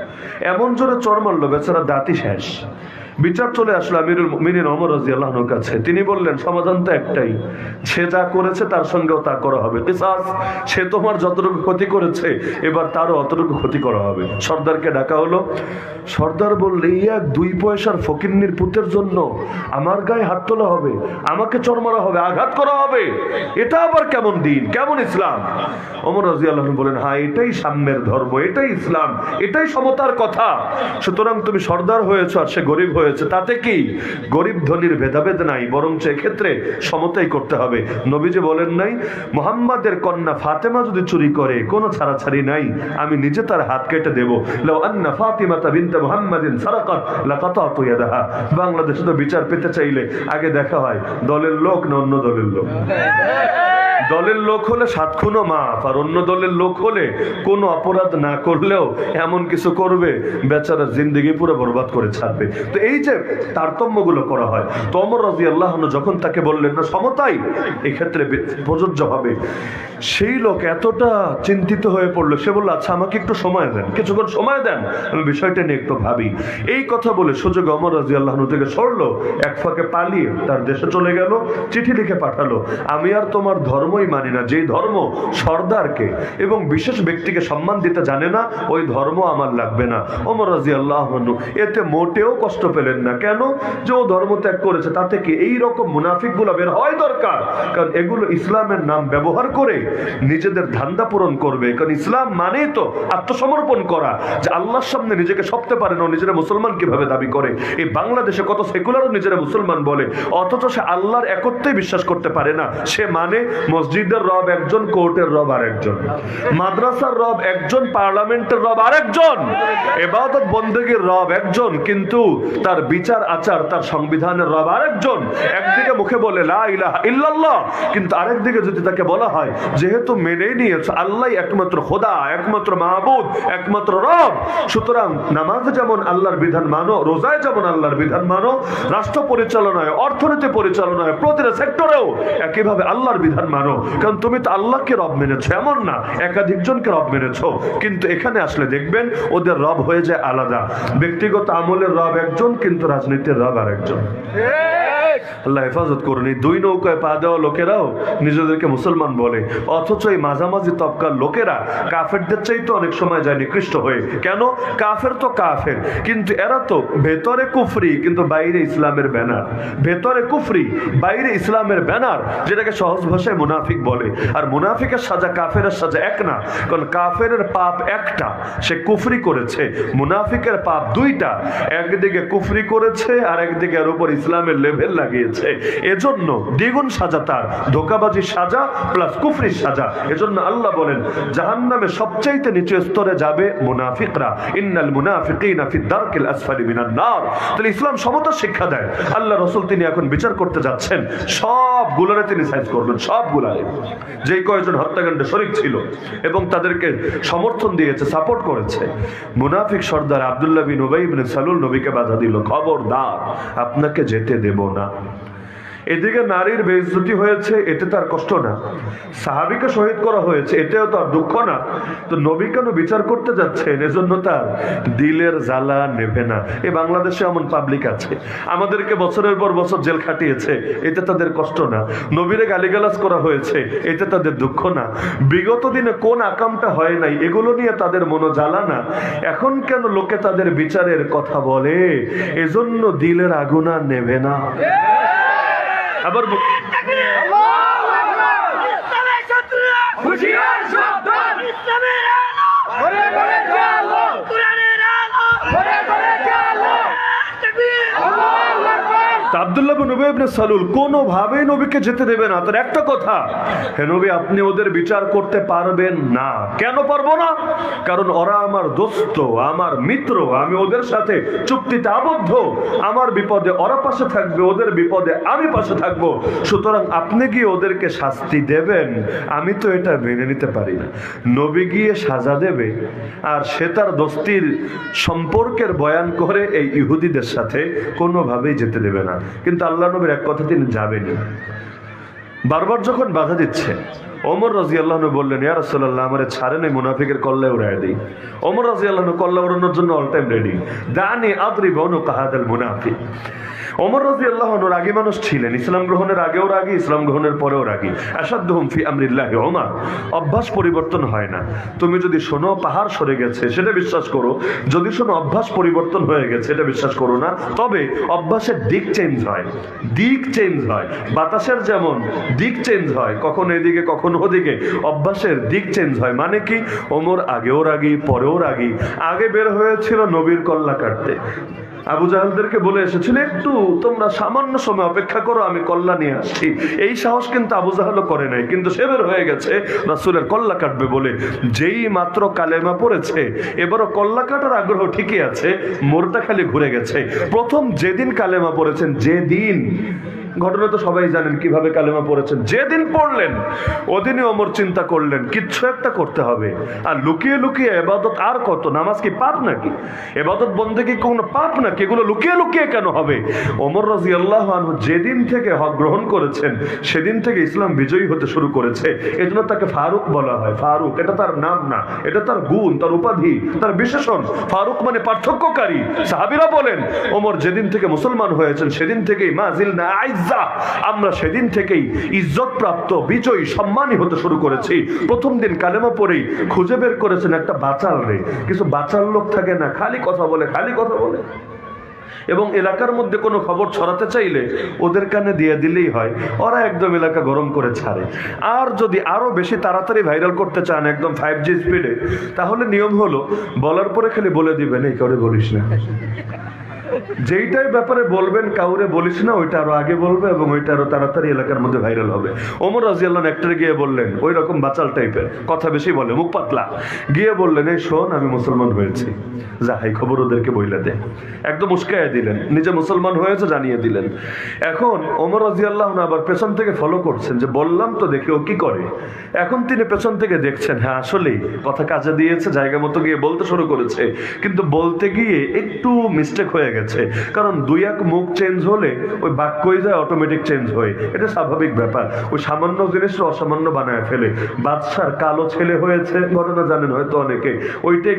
এমন জোরে চর মারলো বেচারা দাঁতই শেষ। বিচার চলে আসলো আমিরুল মুমিনিন ওমর রাদিয়াল্লাহু আনহুর কাছে। তিনি বললেন সমাধান তো একটাই, সে যা করেছে তার সঙ্গেও তা করা হবে। কিসাস, সে তোমার যতটুকু ক্ষতি করেছে এবার তারও অতটুকু ক্ষতি করা হবে। সর্দারকে ডাকা হলো। সর্দার বললে, এই এক 2 পয়সার ফকিন্নির পুতের জন্য আমার গায়ে হাত তোলা হবে, আমাকে চড় মারা হবে, আঘাত করা হবে, এটা আবার কেমন দিন, কেমন ইসলাম? ওমর রাদিয়াল্লাহু আনহু বলেন, হ্যাঁ এটাই সাম্যের ধর্ম, এটাই ইসলাম, এটাই সমতার কথা। সুতরাং তুমি সর্দার হয়েছে আর সে গরিব হয়েছে, তাতে কি? গরিব ধনীর ভেদাভেদ নাই, বরং এক্ষেত্রে সমতাই করতে হবে। নবীজি বলেন নাই, মুহাম্মাদের কন্যা ফাতেমা যদি চুরি করে কোনো ছাড়াছাড়ি নাই, আমি নিজে তার হাত কেটে দেব। লাউ আন্না ফাতিমাতা বিনতে মুহাম্মাদিন সারাকাত লাকাতাতু ইয়াদাহা। বাংলাদেশে তো বিচার পেতে চাইলে আগে দেখা হয় দলের লোক না অন্য দলের লোক। দলের লোক হলে 7 খুনও মাফ, আর অন্য দলের লোক হলে কোনো অপরাধ না করলেও এমন কিছু করবে বেচারা জিন্দেগি পুরো বরবাদ করে ছাড়বে। তো এই যে তারতম্যগুলো করা হয়, তো ওমর রাদিয়াল্লাহু আনহু যখন তাকে বললেন না সমতাই এক্ষেত্রে প্রযোজ্য হবে, সেই লোক এতটা চিন্তিত হয়ে পড়লো, সে বলল, আচ্ছা আমাকে একটু সময় দেন, কিছুক্ষণ সময় দেন, আমি বিষয়টা নিয়ে একটু ভাবি। এই কথা বলে সুযোগ ওমর রাদিয়াল্লাহু আনহু থেকে সরলো, এক ফাঁকে পালিয়ে তার দেশে চলে গেল, চিঠি লিখে পাঠালো, আমি আর তোমার ধর্মই মানি না, যেই ধর্ম সর্দারকে এবং বিশেষ ব্যক্তিকে সম্মান দিতে জানে না, ওই ধর্ম আমার লাগবে না। ওমর রাদিয়াল্লাহু আনহু এতে মোটেও কষ্ট পেলেন না। কেন? যে ও ধর্ম ত্যাগ করেছে, তাতে কি? এই রকম মুনাফিকগুলো বের হয় দরকার, কারণ এগুলো ইসলামের নাম ব্যবহার করে নিজেদের ধান্দা পূরণ করবে। কারণ ইসলাম মানেই তো আত্মসমর্পণ করা, যে আল্লাহর সামনে নিজেকে সঁপতে পারে না, নিজেরা মুসলমান কিভাবে দাবি করে। এই বাংলাদেশে কত সেকুলারও নিজেরা মুসলমান বলে, অথচ সে আল্লাহর একত্বেই বিশ্বাস করতে পারে না। সে মানে মসজিদের রব একজন, কোর্টের রব আরেকজন, মাদ্রাসার রব একজন, পার্লামেন্টের রব আরেকজন, ইবাদত বন্দেগীর রব একজন, কিন্তু তার বিচার আচার, তার সংবিধানের রব আরেকজন। একদিকে মুখে বলে লা ইলাহা ইল্লাল্লাহ, কিন্তু আরেকদিকে যদি তাকে বলা হয় যেহেতু মেনেই নিয়েছে আল্লাহ একমাত্র খোদা, একমাত্র মাহবুদ, একমাত্র রব, সুতরাং নামাজে যেমন আল্লাহর বিধান মানো, রোজায় যেমন আল্লাহর বিধান মানো, রাষ্ট্র পরিচালনায়, অর্থনীতি পরিচালনায়, প্রতিটা সেক্টরেও একইভাবে আল্লাহর বিধান মানো। কারণ তুমি তো আল্লাহকে রব মেনেছো, এমন না একাধিক জনকে রব মেনেছো। কিন্তু এখানে আসলে দেখবেন ওদের রব হয়ে যায় আলাদা। ব্যক্তিগত আমলের রব একজন, কিন্তু রাজনীতির রব আরেকজন। আল্লাহ হেফাজত করুন। এই 2 নৌকায় পা দেওয়া লোকেরাও নিজেদেরকে মুসলমান বলে, অথচ এই মাঝামাঝি তবকার লোকেরা কাফেরদের চাইতে অনেক সময় যায় নিকৃষ্ট হয়ে। কেন? কাফের তো কাফের, কিন্তু এরা তো ভেতরে কুফরি কিন্তু বাইরে ইসলামের ব্যানার, ভেতরে কুফরি বাইরে ইসলামের ব্যানার, যেটাকে সহজ ভাষায় মুনাফিক বলে। আর মুনাফিকের সাজা কাফেরের সাজা এক না, কারণ কাফেরের পাপ একটা, সে কুফরি করেছে, মুনাফিকের পাপ 2টা, একদিকে কুফরি করেছে আর একদিকে এর উপর ইসলামের লেভেল লাগিয়েছে। এজন্য দ্বিগুণ সাজা তার, ধোঁকাবাজির সাজা প্লাস কুফরির সাজা। এজন্য আল্লাহ বলেন জাহান্নামে সবচাইতে নিচু স্তরে যাবে মুনাফিকরা, ইন্নাল মুনাফিকিনা ফি দারকিল আসফালি মিনান নার। তাহলে ইসলাম সমতা শিক্ষা দেয়। আল্লাহ রাসূল তিনি এখন বিচার করতে যাচ্ছেন, সবগুলোরে তিনি সাইজ করবেন, সবগুলারে, যেই কয়েকজন হত্যাকাণ্ডে শরীক ছিল এবং তাদেরকে সমর্থন দিয়েছে, সাপোর্ট করেছে। মুনাফিক সর্দার আব্দুল্লাহ বিন উবাই ইবনে সালুল নবীকে বাধা দিল, খবরদার আপনাকে যেতে দেব না। এদিকে নারীর বেইজ্জতি হয়েছে, এতে তার কষ্ট না, সাহাবীকে শহীদ করা হয়েছে, এতেও তার দুঃখ না, তো নবী কেন বিচার করতে যাচ্ছেন? এজন্য তার দিলের জ্বালা নেভে না। এই বাংলাদেশে এমন পাবলিক আছে, আমাদেরকে বছরের পর বছর জেল খাটিয়েছে, এতে তাদের কষ্ট না। নবীরে গালিগালাজ করা হয়েছে, এতে তাদের দুঃখ না। বিগত দিনে কোন আকামটা হয় নাই, এগুলো নিয়ে তাদের মনো জ্বালা না। এখন কেন লোকে তাদের বিচারের কথা বলে? এজন্য দিলের আগুন আর নেভে না। আবার আব্দুল্লাহ বিন উবাই ইবনে সালুল কোনোভাবেই নবীকে যেতে দেবে না। তার একটা কথা, হে নবী আপনি ওদের বিচার করতে পারবেন না। কেন পারবো না? কারণ ওরা আমার দোস্ত, আমার মিত্র, আমি ওদের সাথে চুক্তিতে আবদ্ধ। আমার বিপদে ওরা পাশে থাকবে, ওদের বিপদে আমি পাশে থাকবো। সুতরাং আপনি গিয়ে ওদেরকে শাস্তি দেবেন, আমি তো এটা মেনে নিতে পারি না। নবী গিয়ে সাজা দেবে আর সে তার দোস্তির সম্পর্কের বয়ান করে এই ইহুদিদের সাথে কোনোভাবেই যেতে দেবে না। কিন্তু আল্লাহ নবীর এক কথা তিনি যাবেনই। বারবার যখন বাধা দিচ্ছে, ওমর রাদিয়াল্লাহু আনহু বললেন, ইয়া রাসূলুল্লাহ, আমারে ছাড়েন, এই মুনাফিকের কল্লা উড়ায় দেই। ওমর রাদিয়াল্লাহু আনহু কল্লা উড়ানোর জন্য অল টাইম রেডি। দানি আদরিব উনুকা হাদাল মুনাফিক। ওমর রাদিয়াল্লাহু আনহু রাগী মানুষ ছিলেন, ইসলাম গ্রহণের আগেও রাগী, ইসলাম গ্রহণের পরেও রাগী। আসাদুহুম ফি আমরিল্লাহি ওমর। অভ্যাস পরিবর্তন হয় না। তুমি যদি শোনো পাহাড় সরে গেছে সেটা বিশ্বাস করো, যদি শোনো অভ্যাস পরিবর্তন হয়ে গেছে এটা বিশ্বাস করো না। তবে অভ্যাসের দিক চেঞ্জ হয়, দিক চেঞ্জ হয়। বাতাসের যেমন দিক চেঞ্জ হয়, কখনো এদিকে কখনো ওদিকে, অভ্যাসের দিক চেঞ্জ হয়। মানে কি, ওমর আগেও রাগী পরেও রাগী। আগে বের হয়েছিল নবীর কল্লা কাটতে, আবু জাহেলদেরকে বলে এসেছিল, একটু তোমরা সামান্য সময় অপেক্ষা করো, আমি কল্লা নিয়ে আসছি। এই সাহস কিন্তু আবু জাহেলও করে নাই, কিন্তু সে বের হয়ে গেছে রাসূলের কল্লা কাটবে বলে। যেই মাত্র কালেমা পড়েছে, এবারও কল্লা কাটার আগ্রহ ঠিকই আছে, মোরটা খালি ঘুরে গেছে। প্রথম যেদিন কালেমা পড়েছেন, যেদিন, ঘটনা তো সবাই জানেন কিভাবে কালেমা পড়েছেন, যেদিন পড়লেন ওদিনই ওমর চিন্তা করলেন কিছু একটা করতে হবে। আর লুকিয়ে লুকিয়ে ইবাদত আর কত? নামাজ কি পাপ নাকি? ইবাদত বন্দেগী কোনো পাপ নাকি? এগুলো লুকিয়ে লুকিয়ে কেন হবে? ওমর রাদিয়াল্লাহু আনহু যেদিন থেকে হক গ্রহণ করেছেন সেদিন থেকে ইসলাম বিজয়ী হতে শুরু করেছে। এজন্য তাকে ফারুক বলা হয়। ফারুক এটা তার নাম না, এটা তার গুণ, তার উপাধি, তার বিশেষণ। ফারুক মানে পার্থক্যকারী। সাহাবীরা বলেন, ওমর যেদিন থেকে মুসলমান হয়েছেন সেদিন থেকেই মাজিল না আইজ, আমরা সেদিন থেকেই ইজ্জত প্রাপ্ত, বিজয়ী, সম্মানী হতে শুরু করেছি। প্রথম দিন কালেমা পড়েই খুঁজে বের করেছেন একটা বাচাল রে। কিছু বাচাল লোক থাকে না, খালি কথা বলে, খালি কথা বলে। এবং এলাকার মধ্যে কোনো খবর ছড়াতে চাইলে ওদের কানে দিয়ে দিলেই হয়, ওরা একদম এলাকা গরম করে ছাড়ে। আর যদি আরো বেশি তাড়াতাড়ি ভাইরাল করতে চান একদম 5G স্পিডে, তাহলে নিয়ম হলো বলার পরে খালি বলে দিবেন, এই কাউরে বলিস না। যেইটাই ব্যাপারে বলবেন কাউরে বলিস না, ওইটা আরো আগে বলবে এবং ওইটা আরো তাড়াতাড়ি এলাকার মধ্যে ভাইরাল হবে। ওমর রাদিয়াল্লাহু আনহু একটারে গিয়ে বললেন, ওই রকম বাচাল টাইপের, কথা বেশি বলে, মুখ পাতলা, গিয়ে বললেন, এই শোন, আমি মুসলমান হয়েছি, যা এই খবর ওদেরকে বইলা দে। একদম উস্কাইয়া দিলেন, নিজে মুসলমান হয়েছে জানিয়ে দিলেন। এখন ওমর রাদিয়াল্লাহু আনহু আবার পেছন থেকে ফলো করছেন, যে বললাম তো দেখি ও কি করে। এখন তিনি পেছন থেকে দেখছেন, হ্যাঁ আসলেই কথা কাজে দিয়েছে, জায়গা মতো গিয়ে বলতে শুরু করেছে। কিন্তু বলতে গিয়ে একটু মিস্টেক হয়ে গেছে, কারণ দুই এক মুখ চেঞ্জ হলে ওই বাক্যই যায় অটোমেটিক চেঞ্জ হয়ে, এটা স্বাভাবিক ব্যাপার। ওই সামান্য জিনিসটা অসামান্য বানায় ফেলে। বাদশার কালো ছেলে হয়েছে, ঘটনা জানেন হয়তো অনেকে, ওইটাই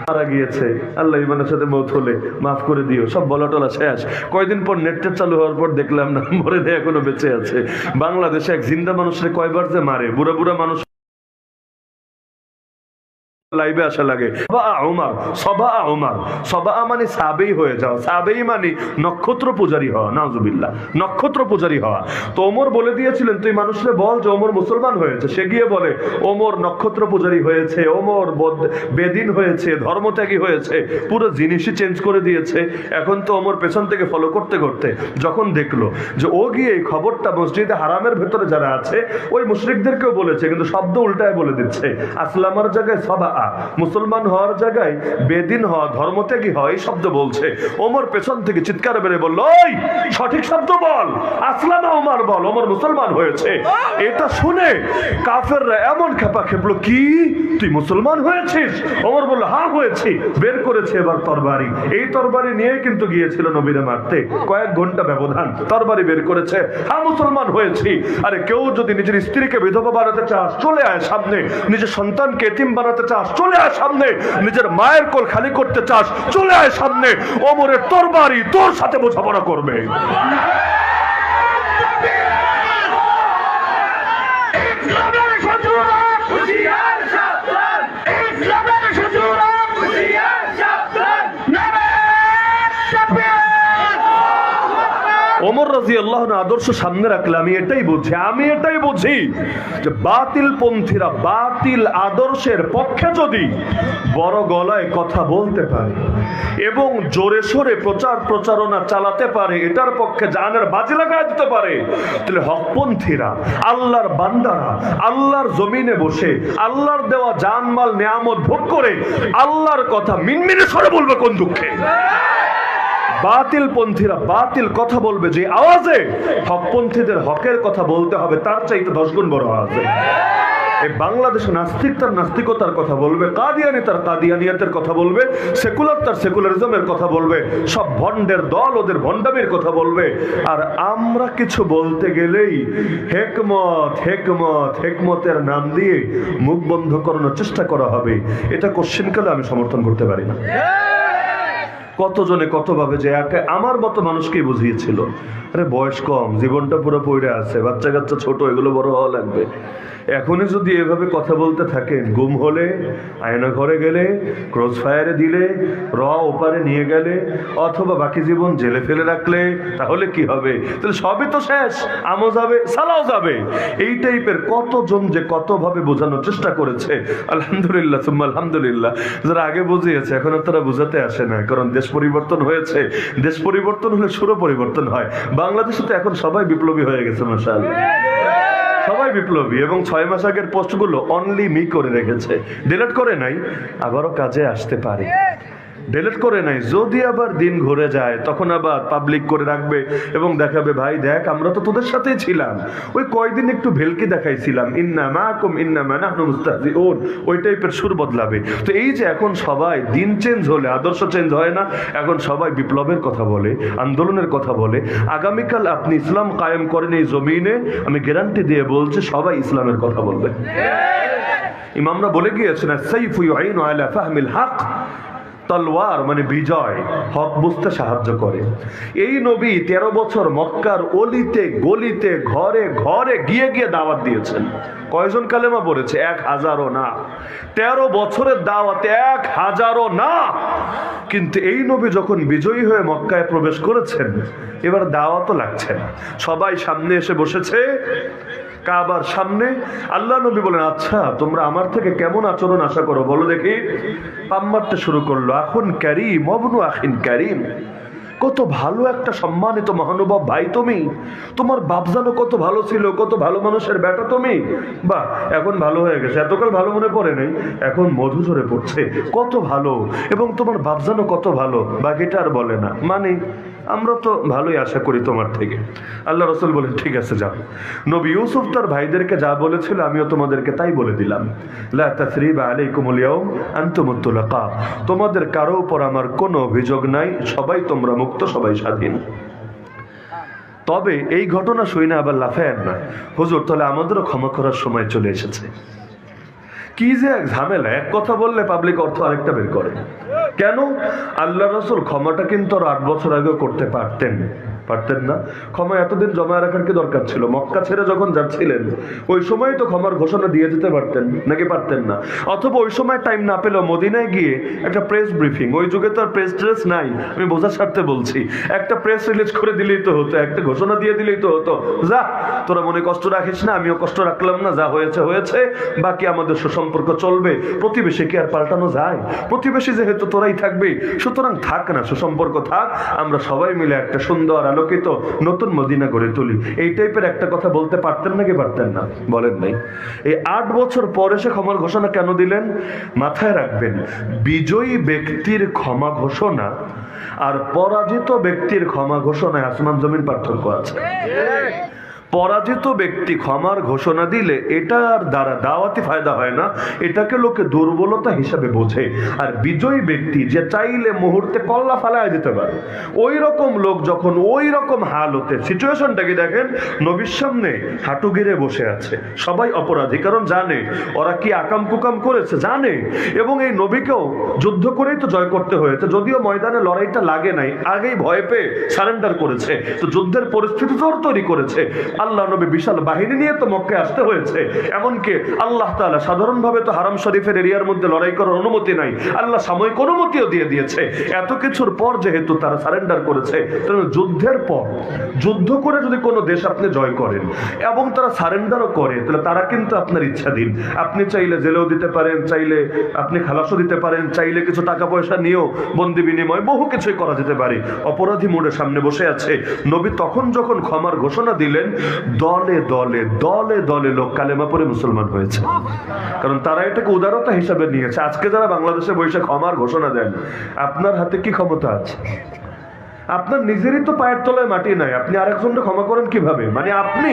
মারা গিয়েছে, আল্লাহ ইমানের সাথে মৌত হলে মাফ করে দিও, সব বলা টলা শেষ। কয়দিন পর নেটটা চালু হওয়ার পর দেখলাম না, মরে নেই, এখনো বেঁচে আছে। বাংলাদেশে এক জিন্দা মানুষের কয়বার যে মারে, বুড়া বুড়া মানুষ লাইভে আসা লাগে। সবা মানে সাবেই হয়ে যাওয়া, সাবেই মানে নক্ষত্র পূজারী হওয়া, নাউজুবিল্লাহ, নক্ষত্র পূজারী হওয়া। তো ওমর বলে দিয়েছিলেন, তুই মানুষকে বল যে ওমর মুসলমান হয়েছে। সে গিয়ে বলে, ওমর নক্ষত্র পূজারী হয়েছে, ওমর বেদিন হয়েছে, ধর্মত্যাগী হয়েছে, পুরো জিনিসই চেঞ্জ করে দিয়েছে। এখন তো ওমর পেছন থেকে ফলো করতে করতে যখন দেখলো যে ও গিয়ে এই খবরটা মসজিদে হারামের ভেতরে যারা আছে ওই মুশরিকদেরকেও বলেছে, কিন্তু শব্দ উল্টায় বলে দিচ্ছে। আসলামার জায়গায় সবা, মুসলমান হওয়ার জায়গায় বেদিন হওয়া, ধর্মত্যাগী হওয়া, এই শব্দ বলছে। ওমর পেছন থেকে চিৎকার বেড়ে বলল, ওই সঠিক শব্দ বল, আসলামা ওমর বল, ওমর মুসলমান হয়েছে। এটা শুনে কাফেররা এমন খেপা খেপলো, কি তুই মুসলমান হয়েছিস? ওমর বলল, হ্যাঁ হয়েছি। বের করেছে এবার তরবারি, এই তরবারি নিয়ে কিন্তু গিয়েছিল নবীরে মারতে, কয়েক ঘন্টা ব্যবধান, তরবারি বের করেছে, হ্যাঁ মুসলমান হয়েছি। আরে কেউ যদি নিজের স্ত্রীকে বিধবা বানাতে চাস, চলে আয় সামনে। নিজের সন্তানকে এতিম বানাতে চাস, চলে আয় সামনে। নিজের মায়ের কোল খালি করতে চাস, চলে আয় সামনে। ওমরের তরবারি তোর সাথে বোঝাপড়া করবে। ওমর রাদিয়াল্লাহু আনহু আদর্শ সামনে রাখলে আমি এটাই বুঝি যে বাতিল পন্থীরা বাতিল আদর্শের পক্ষে যদি বড় গলায় কথা বলতে পারে এবং জোরে সোরে প্রচারণা চালাতে পারে, এটার পক্ষে জানের বাজি লাগায় দিতে পারে, তাহলে হকপন্থীরা, আল্লাহর বান্দারা আল্লাহর জমিনে বসে আল্লাহর দেওয়া জানমাল নিয়ামত ভোগ করে আল্লাহর কথা মিনমিনে স্বরে বলবে কোন দুঃখে? বাতিল পন্থীরা বাতিল কথা বলবে যে আওয়াজে হকপন্থীদের হকের কথা বলতে হবে, তার চাইতে 10 গুণ বড় আওয়াজে। এই বাংলাদেশে নাস্তিক তার নাস্তিকতার কথা বলবে, কাদিয়ানি তার কাদিয়ানিয়াতের কথা বলবে, সেকুলার তার সেকুলারিজমের কথা বলবে, সব ভণ্ডের দল ওদের ভণ্ডামির কথা বলবে। আর আমরা কিছু বলতে গেলেই হেকমত হেকমত হেকমতের নাম দিয়ে মুখ বন্ধ করানোর চেষ্টা করা হবে। এটা কোশ্চেনকালে আমি সমর্থন করতে পারি না। কতজনে কতভাবে যে আমার মতো মানুষকেই বুঝিয়েছিল, আরে বয়স কম, জীবনটা পুরো পড়ে আছে, বাচ্চা কাচ্চা ছোট, এগুলো বড় হওয়া লাগবে। এখনই যদি এভাবে কথা বলতে থাকেন, গুম হলে, আয়না ঘরে গেলে, ক্রস ফায়ারে দিলে, ওপারে নিয়ে গেলে, অথবা বাকি জীবন জেলে ফেলে রাখলে, তাহলে কি হবে? তাহলে সবই তো শেষ, আমও যাবে, সালাও যাবে। এই টাইপের কতজন যে কতভাবে বোঝানোর চেষ্টা করেছে। আলহামদুলিল্লাহ সুম্মা আলহামদুলিল্লাহ, যারা আগে বুঝিয়েছে এখন আর তারা বুঝাতে আসে না, কারণ দেশ পরিবর্তন হয়েছে। দেশ পরিবর্তন হলে সুরও পরিবর্তন হয়। বাংলাদেশে তো এখন সবাই বিপ্লবী হয়ে গেছে মাশাআল্লাহ, সবাই বিপ্লবী। এবং 6 মাস আগের পোস্টগুলো অনলি মি করে রেখেছে, ডিলিট করে নাই, আবারও কাজে আসতে পারে। ডিলিট করে নাই, যদি আবার দিন ঘুরে যায় তখন আবার পাবলিক করে রাখবে এবং দেখাবে, ভাই দেখ আমরা তো তোদের সাথেই ছিলাম, ওই কয়দিন একটু ভেলকি দেখাইছিলাম, ইন্না মাকুম ইন্নামা নাহনু মুস্তাহজিউন, ওই টাইপের সুর বদলাবে। তো এই যে এখন সবাই দিন চেঞ্জ হলে আদর্শ চেঞ্জ হয় না, এখন সবাই বিপ্লবের কথা বলে, আন্দোলনের কথা বলে। আগামীকাল আপনি ইসলাম কায়েম করেন এই জমিনে, আমি গ্যারান্টি দিয়ে বলছি সবাই ইসলামের কথা বলবে। ইমামরা বলে গিয়েছেন, সাইফু ইউইনু আলা ফাহমিল হক, তলোয়ার মানে বিজয়, হক বুঝতে সাহায্য করে। এই নবী 13 বছর মক্কার অলিতে গলিতে ঘরে ঘরে গিয়ে গিয়ে দাওয়াত দিয়েছেন। কয়জন কালেমা পড়েছে? 1000ও না। 13 বছরের দাওয়াতে 1000ও না। কিন্তু এই নবী যখন বিজয়ী হয়ে মক্কায় প্রবেশ করেছেন, এবার দাওয়াতও লাগছে না, সবাই সামনে এসে বসেছে কাবার সামনে। আল্লাহ নবী বলেন, আচ্ছা তোমরা আমার থেকে কেমন আচরণ আশা করো বলো দেখি। পাম মারতে শুরু করলো, আখুন কারীম ওয়াবনু আখিন কারীম, কত ভালো একটা সম্মানিত মহানুভব ভাই তুমি, তোমার বাপ জানো কত ভালো ছিল, কত ভালো মানুষের বেটা তুমি, বা এখন ভালো হয়ে গেছে, এতকাল ভালো মনে পড়ে নাই, এখন মধু ঝরে পড়ছে, কত ভালো, এবং তোমার বাপ জানো কত ভালো, বাকিটা আর বলে না, মানে আমরা তো ভালোই আশা করি তোমার থেকে। আল্লাহ রাসূল বলেন, ঠিক আছে যাও। নবী ইউসুফ তার ভাইদেরকে যা বলেছিল আমিও তোমাদেরকে তাই বলে দিলাম, লা তাসরিবা আলাইকুমুল ইয়াউম আনতুমুত তুলাকা, তোমাদের কারো উপর আমার কোনো অভিযোগ নাই, সবাই তোমরা মুক্ত, সবাই স্বাধীন। তবে এই ঘটনা শুনে আবার লাফায়েন না, হুজুর তাহলে আমাদেরও ক্ষমা করার সময় চলে এসেছে। কি যে এক ঝামেলা, এক কথা বললে পাবলিক অর্থ আরেকটা বের করে। কেন? আল্লাহ রাসূল ক্ষমাটা কিন্তু আর 8 বছর আগেও করতে পারতেন না। ক্ষমা এতদিন জমা রাখার কি দরকার ছিল? মক্কা ছেড়ে যখন যাচ্ছিলেন ওই সময় তো ক্ষমার ঘোষণা দিয়ে যেতে পারতেন, নাকি পারতেন না? অথবা ওই সময় টাইম না পেলেও মদিনায় গিয়ে একটা প্রেস ব্রিফিং, ওই যুগে তো আর প্রেস ট্রেস নাই, আমি বোঝার স্বার্থে বলছি, একটা প্রেস রিলিজ করে দিলেই তো হতো, একটা ঘোষণা দিয়ে দিলেই তো হতো, যা তোরা মনে কষ্ট রাখিস না, আমিও কষ্ট রাখলাম না, যা হয়েছে হয়েছে, বাকি আমাদের সুসম্পর্ক চলবে। প্রতিবেশী কি আর পাল্টানো যায়? প্রতিবেশী যেহেতু তোরাই থাকবে, সুতরাং থাক না, সুসম্পর্ক থাক, আমরা সবাই মিলে একটা সুন্দর আলোকিত নতুন মদিনা গড়ে তুলি। এই টাইপের একটা কথা বলতে পারতেন নাকি পারতেন না? বলেন নাই। এই 8 বছর পরে সে ক্ষমার ঘোষণা কেন দিলেন? মাথায় রাখবেন, বিজয়ী ব্যক্তির ক্ষমা ঘোষণা আর পরাজিত ব্যক্তির ক্ষমা ঘোষণায় আসমান জমিন পার্থক্য আছে। পরাজিত ব্যক্তি ক্ষমার ঘোষণা দিলে এটার দ্বারা দাওয়াতি ফায়দা হয় না, এটাকে লোকে দুর্বলতা হিসাবে বোঝে। আর বিজয়ী ব্যক্তি যে চাইলে মুহূর্তে কল্লা ফালায় দিতে পারে, ওই রকম লোক যখন ওই রকম হালতে, সিচুয়েশনটাকে দেখেন, নবীর সামনে হাঁটু গেড়ে বসে আছে, সবাই অপরাধী, কারণ জানে ওরা কি আকাম কুকাম করেছে, জানে। এবং এই নবীকেও যুদ্ধ করেই তো জয় করতে হয়েছে, যদিও ময়দানে লড়াইটা লাগে নাই, আগেই ভয় পেয়ে সারেন্ডার করেছে, তো যুদ্ধের পরিস্থিতি তৈরি করেছে। আল্লাহ নবী বিশাল বাহিনী নিয়ে তো মক্কায় আসতে হয়েছে। এমনকি আল্লাহ তাআলা সাধারণভাবে তো হারাম শরীফের এরিয়ার মধ্যে লড়াই করার অনুমতি নাই, আল্লাহ সাময়িক অনুমতিও দিয়ে দিয়েছে। এত কিছুর পর যেহেতু তারা সারেন্ডার করেছে, যুদ্ধের পর যুদ্ধ করে যদি কোনো দেশ আপনি জয় করেন এবং তারা সারেন্ডারও করে, তাহলে তারা কিন্তু আপনার ইচ্ছাধীন। আপনি চাইলে জেলেও দিতে পারেন, চাইলে আপনি খালাসও দিতে পারেন, চাইলে কিছু টাকা পয়সা নিয়েও বন্দি বিনিময় বহু কিছুই করা যেতে পারে। অপরাধী মোড়ের সামনে বসে আছে। নবী তখন যখন ক্ষমার ঘোষণা দিলেন, দলে দলে দলে দলে লোক কালেমা পড়ে মুসলমান হয়েছে, কারণ তারা এটাকে উদারতা হিসাবে নিয়েছে। আজকে যারা বাংলাদেশে বসে ক্ষমার ঘোষণা দেন, আপনার হাতে কি ক্ষমতা আছে? আপনার নিজেরই তো পায়ের তলায় মাটি নাই, আপনি আরেকজনকে ক্ষমা করেন কিভাবে? মানে আপনি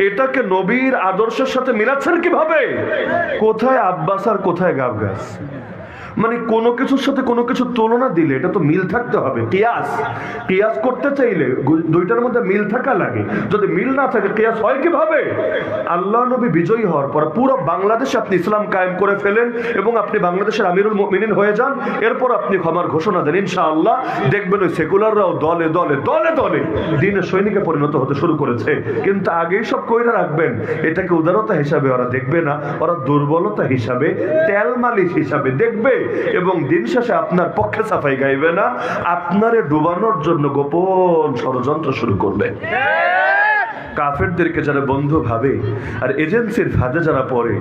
এটাকে নবীর আদর্শের সাথে মিলাচ্ছেন কিভাবে? কোথায় আব্বাস আর কোথায় গাব গাছ? মানে কোনো কিছুর সাথে কোনো কিছু তুলনা দিলে এটা তো মিল থাকতে হবে। কিয়াস করতে চাইলে দুইটার মধ্যে মিল থাকা লাগে, যদি মিল না থাকে কিয়াস হয় কিভাবে? আল্লাহ নবী বিজয়ী হওয়ার পর পুরো বাংলাদেশে আপনি ইসলাম কায়েম করে ফেলেন এবং আপনি বাংলাদেশের আমিরুল মুমিনিন হয়ে যান, এরপর আপনি ক্ষমার ঘোষণা দেন, ইনশাআল্লাহ দেখবেন ওই সেকুলাররাও দলে দলে দলে দলে দিনের সৈনিকে পরিণত হতে শুরু করেছে। কিন্তু আগেই সব কইরা রাখবেন, এটাকে উদারতা হিসাবে ওরা দেখবে না, ওরা দুর্বলতা হিসাবে, তেল মালিশ হিসাবে দেখবে এবং দিন শেষে আপনার পক্ষে সাফাই গাইবে না, আপনারে ডুবানোর জন্য গোপন ষড়যন্ত্র শুরু করবে। কাফেরদেরকে যারা বন্ধু ভাবে আর এজেন্সির ফাঁদে যারা পড়ে,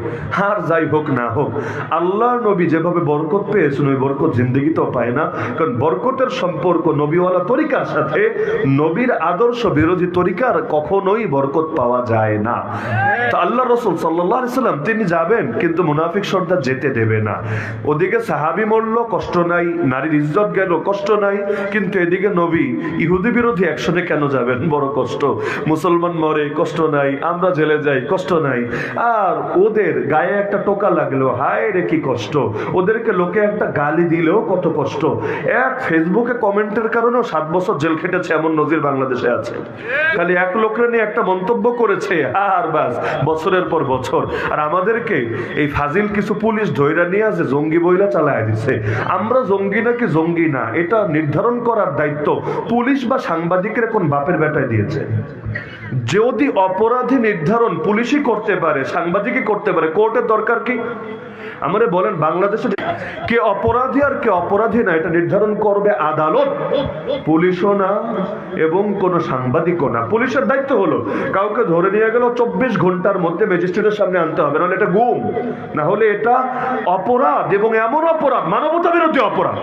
আর যাই হোক না হোক, আল্লাহ নবী যেভাবে বরকত পেয়েছেন ওই বরকত জিন্দগিতেও পায় না। কারণ বরকতের সম্পর্ক নবীওয়ালা তরিকার সাথে নবীর আদর্শ বিরোধী তরিকার কখনোই বরকত পাওয়া যায় না। তো আল্লাহ রাসূল সাল্লাল্লাহু আলাইহি সাল্লাম তিনি যাবেন, কিন্তু মুনাফিক সর্দার যেতে দেবে না। ওদিকে সাহাবী মরল, কষ্ট নাই, নারীর ইজ্জত গেল, কষ্ট নাই, কিন্তু এদিকে নবী ইহুদি বিরোধী অ্যাকশনে কেন যাবেন? বড় কষ্ট। মুসলমান মরে, কষ্ট নাই, আমরা জেলে যাই, কষ্ট নাই, আর ওদের গায়ে একটা টোকা লাগলো, হায় রে কি কষ্ট, ওদেরকে লোকে একটা গালি দিলেও কত কষ্ট। এক ফেসবুকে কমেন্টের কারণেও 7 বছর জেল খেটেছে এমন নজির বাংলাদেশে আছে। খালি এক লোকের নিয়ে একটা মন্তব্য করেছে আর বাস বছরের পর বছর। আর আমাদেরকে এই ফাজিল কিছু পুলিশ ধইরা নিয়ে যে জঙ্গি বইলা চালায় দিছে। আমরা জঙ্গি নাকি জঙ্গি না এটা নির্ধারণ করার দায়িত্ব পুলিশ বা সাংবাদিকের কোন বাপের বেটায় দিয়েছে। যদি অপরাধী নির্ধারণ পুলিশই করতে পারে, সাংবাদিকই করতে পারে, কোর্টের দরকার কি? আমারে বলেন, বাংলাদেশে কে অপরাধী আর কে অপরাধী না এটা নির্ধারণ করবে আদালত, পুলিশও না এবং কোন সাংবাদিকও না। পুলিশের দায়িত্ব হলো কাউকে ধরে নিয়ে গেল 24 ঘন্টার মধ্যে ম্যাজিস্ট্রেটের সামনে আনতে হবে, নাহলে এটা গুম, না হলে এটা অপরাধ এবং এমন অপরাধ মানবতা বিরোধী অপরাধ।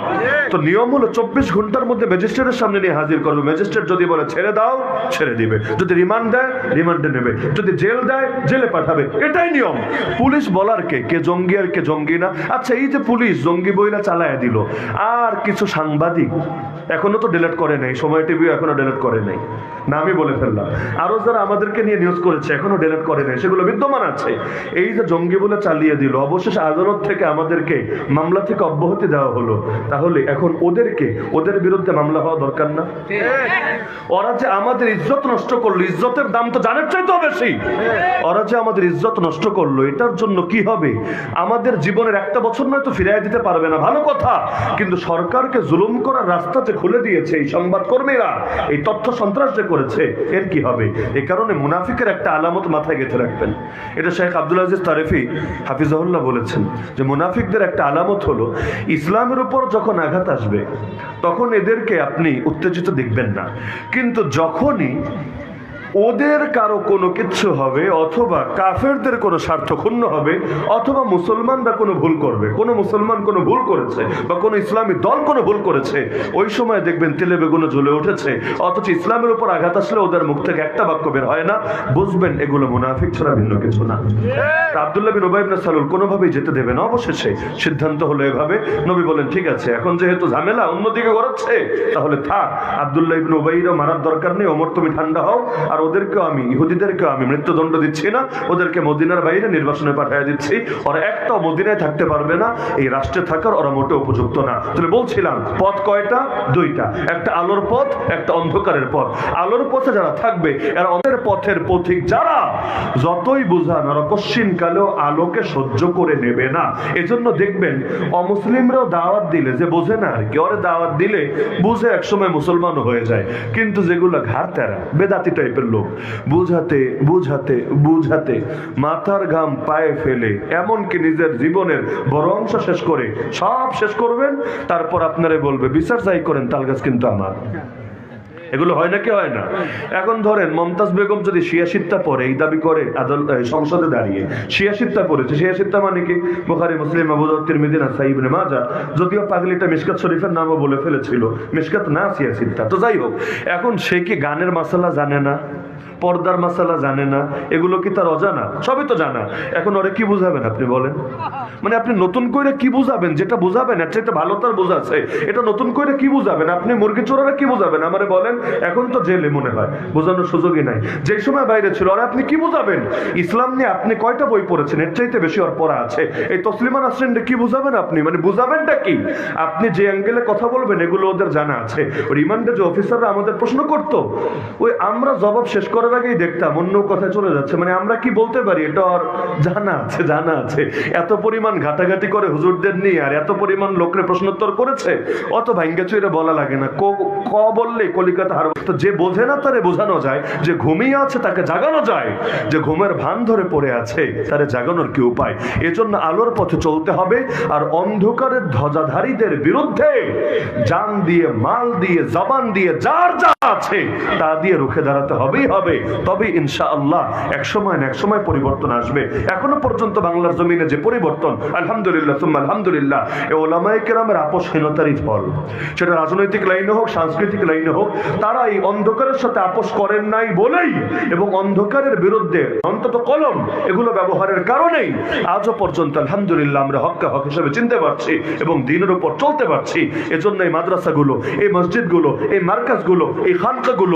তো নিয়ম হলো 24 ঘন্টার মধ্যে ম্যাজিস্ট্রেটের সামনে নিয়ে হাজির করবে। ম্যাজিস্ট্রেট যদি বলে ছেড়ে দাও, ছেড়ে দিবে, যদি রিমান্ড দেয় রিমান্ডে নেবে, যদি জেল দেয় জেলে পাঠাবে, এটাই নিয়ম। পুলিশ বলার কে জঙ্গি আর কে জঙ্গি না। আচ্ছা, এই যে পুলিশ জঙ্গি বইলা চালায় দিল, আর কিছু সাংবাদিক এখনো তো ডিলিট করে নাই, সময় টিভি এখনো ডিলিট করে নাই, নামই বলে ফেললাম, আরো যারা আমাদেরকে নিয়ে নিউজ করেছে এখনো ডিলিট করে নাই, সেগুলো বিদ্যমান আছে। এই যে জঙ্গি বলে চালিয়ে দিল, অবশেষে আদালত থেকে আমাদেরকে মামলা থেকে অব্যাহতি দেওয়া হলো, তাহলে এখন ওদের বিরুদ্ধে মামলা হওয়া দরকার না? ওরা যে আমাদের ইজ্জত নষ্ট করলো, ইজ্জতের দাম তো জানের চাইতেও বেশি, ওরা যে আমাদের ইজ্জত নষ্ট করলো, এটার জন্য কি হবে? আমাদের জীবনের একটা বছর নয়তো ফিরিয়ে দিতে পারবে না, ভালো কথা, কিন্তু সরকারকে জুলুম করার রাস্তা যে খুলে দিয়েছে এই সংবাদ কর্মীরা, এই তথ্য সন্ত্রাস যে করেছে, এর কি হবে? এই কারণে মুনাফিকের একটা আলামত মাথায় গেঁথে রাখবেন। এটা শেখ আব্দুল আজিজ তারেফি হাফিজাহুল্লাহ বলেছেন যে মুনাফিকদের একটা আলামত হলো ইসলামের উপর যখন আঘাত আসবে তখন এদেরকে আপনি উত্তেজিত দেখবেন না, কিন্তু যখনই ওদের কারো কোনো কিচ্ছু হবে, অথবা কাফেরদের কোনো স্বার্থ ক্ষুণ্ণ হবে, অথবা মুসলমানরা কোনো ভুল করবে, কোনো মুসলমান কোনো ভুল করেছে বা কোনো ইসলামী দল কোনো ভুল করেছে, ওই সময় দেখবেন তেলে বেগুনে জ্বলে উঠেছে, অথচ ইসলামের উপর আঘাত আসলে ওদের মুখ থেকে একটা বাক্য বের হয় না, বুঝবেন এগুলো মুনাফিক ছাড়া ভিন্ন কিছু না। আব্দুল্লাহ বিন উবাই ইবনে সালুল কোনোভাবেই যেতে দেবে না। অবশেষে সিদ্ধান্ত হলো এভাবে, নবী বলেন ঠিক আছে, এখন যেহেতু ঝামেলা অন্যদিকে গড়াচ্ছে তাহলে থাক, আব্দুল্লাহ ইবনে উবাইরও মারার দরকার নেই, ওমর তুমি ঠান্ডা হও, আর ওদেরকেও আমি, ইহুদিদেরকেও আমি মৃত্যুদণ্ড দিচ্ছি না, ওদেরকে মদিনার বাইরে নির্বাসনে পাঠিয়ে দিচ্ছি, ওরা একটাও মদিনায় থাকতে পারবে না, এই রাষ্ট্রে থাকার ওরা মোটেও উপযুক্ত না। তাহলে বলছিলাম পথ কয়টা? দুইটা, একটা আলোর পথ, একটা অন্ধকারের পথ। আলোর পথে যারা থাকবে এরা অন্ধের পথের পথিক, যারা যতই বুঝান ওরা কশ্চিন কালেও আলোকে সহ্য করে নেবে না। এজন্য দেখবেন অমুসলিমরাও দাওয়াত দিলে যে বোঝে না আর কি, ওরে দাওয়াত দিলে বুঝে একসময় মুসলমানও হয়ে যায়, কিন্তু যেগুলো ঘাড়তেরা বেদাতি টাইপের লোক, বুঝাতে বুঝাতে বুঝাতে মাথার ঘাম পায়ে ফেলে এমনকি নিজের জীবনের বড় অংশ শেষ করে সব শেষ করবেন, তারপর আপনারা বলবে বিচার যাই করেন তাল গাছ কিন্তু আমার। এগুলো হয় নাকি হয় না? এখন ধরেন মমতাজ বেগম যদি শিয়াশিত্তা পড়ে, এই দাবি করে সংসদে দাঁড়িয়ে শিয়াশিত্তা পড়েছে, শিয়াশিত্তা মানে কি? বুখারী, মুসলিম, আবু দাউদ, তিরমিজি, নাসাই, ইবনে মাজাহ, যদিও পাগলিটা মিশকাত শরীফের নামও বলে ফেলেছিল, মিশকাত না শিয়াশিত্তা। তো যাই হোক, এখন সে কি গানের মাসালা জানে না? পর্দার মাসালা জানে না, এগুলো কি তার অজানা? সবই তো জানা। এখন ওরে কি বুঝাবেন আপনি বলেন? মানে আপনি নতুন করে কি বুঝাবেন? যেটা বুঝাবেন এর চাইতে ভালো তার বোঝাচ্ছে, এটা নতুন করে কি বুঝাবেন? আপনি মুরগি চোরারা কি বুঝাবেন আমারে বলেন? এখন তো জেলে মনে হয়, বোঝানোর সুযোগই নাই। যে সময় বাইরে ছিল আর আপনি কি বুঝাবেন? ইসলাম নিয়ে আপনি কয়টা বই পড়েছেন? এর চাইতে বেশি ওর পড়া আছে। এই তসলিমা নাসরিন কি বুঝাবেন আপনি? মানে বুঝাবেনটা কি? আপনি যে অ্যাঙ্গেলে কথা বলবেন এগুলো ওদের জানা আছে। রিমান্ডে যে অফিসাররা আমাদের প্রশ্ন করতো, ওই আমরা জবাব শেষ করার আগেই দেখতাম অন্য কথায় চলে যাচ্ছে। মানে আমরা কি বলতে পারি এটা আর জানা আছে, জানা আছে। এত পরিমাণ ঘাটাঘাটি করে হুজুরদের নিয়ে, আর এত পরিমাণ লোকরে প্রশ্নোত্তর করেছে, অত ভাঙ্গা চুইরে বলা লাগে না। ক বললে কলিকাতা হার। তো যে বোঝে না তারে বোঝানো যায়, যে ঘুমিয়ে আছে তাকে জাগানো যায়, যে ঘুমের ভান ধরে পড়ে আছে তারে জাগানোর কি উপায়? এজন্য আলোর পথে চলতে হবে, আর অন্ধকারের ধ্বজাধারীদের বিরুদ্ধে জান দিয়ে, মাল দিয়ে, জবান দিয়ে, যার যা আছে তা দিয়ে রুখে দাঁড়াতে হবেই হবে। তবে ইনশাআল্লাহ এক সময় না এক সময় পরিবর্তন আসবে। এখনো পর্যন্ত বাংলার জমিনে যে পরিবর্তন, আলহামদুলিল্লাহ সুম্মা আলহামদুলিল্লাহ, এই ওলামায়ে কেরামের আপোষহীনতারই ফল। সেটা রাজনৈতিক লাইনে হোক, সাংস্কৃতিক লাইনে হোক, তারা এই অন্ধকারের সাথে আপোষ করেন নাই বলেই, এবং অন্ধকারের বিরুদ্ধে অন্তত কলম এগুলো ব্যবহারের কারণেই আজও পর্যন্ত আলহামদুলিল্লাহ আমরা হককে হক হিসেবে চিনতে পারছি এবং দ্বীনের উপর চলতে পারছি। এজন্য এই মাদ্রাসাগুলো, এই মসজিদগুলো, এই মার্কাজগুলো, এই খানকাগুলো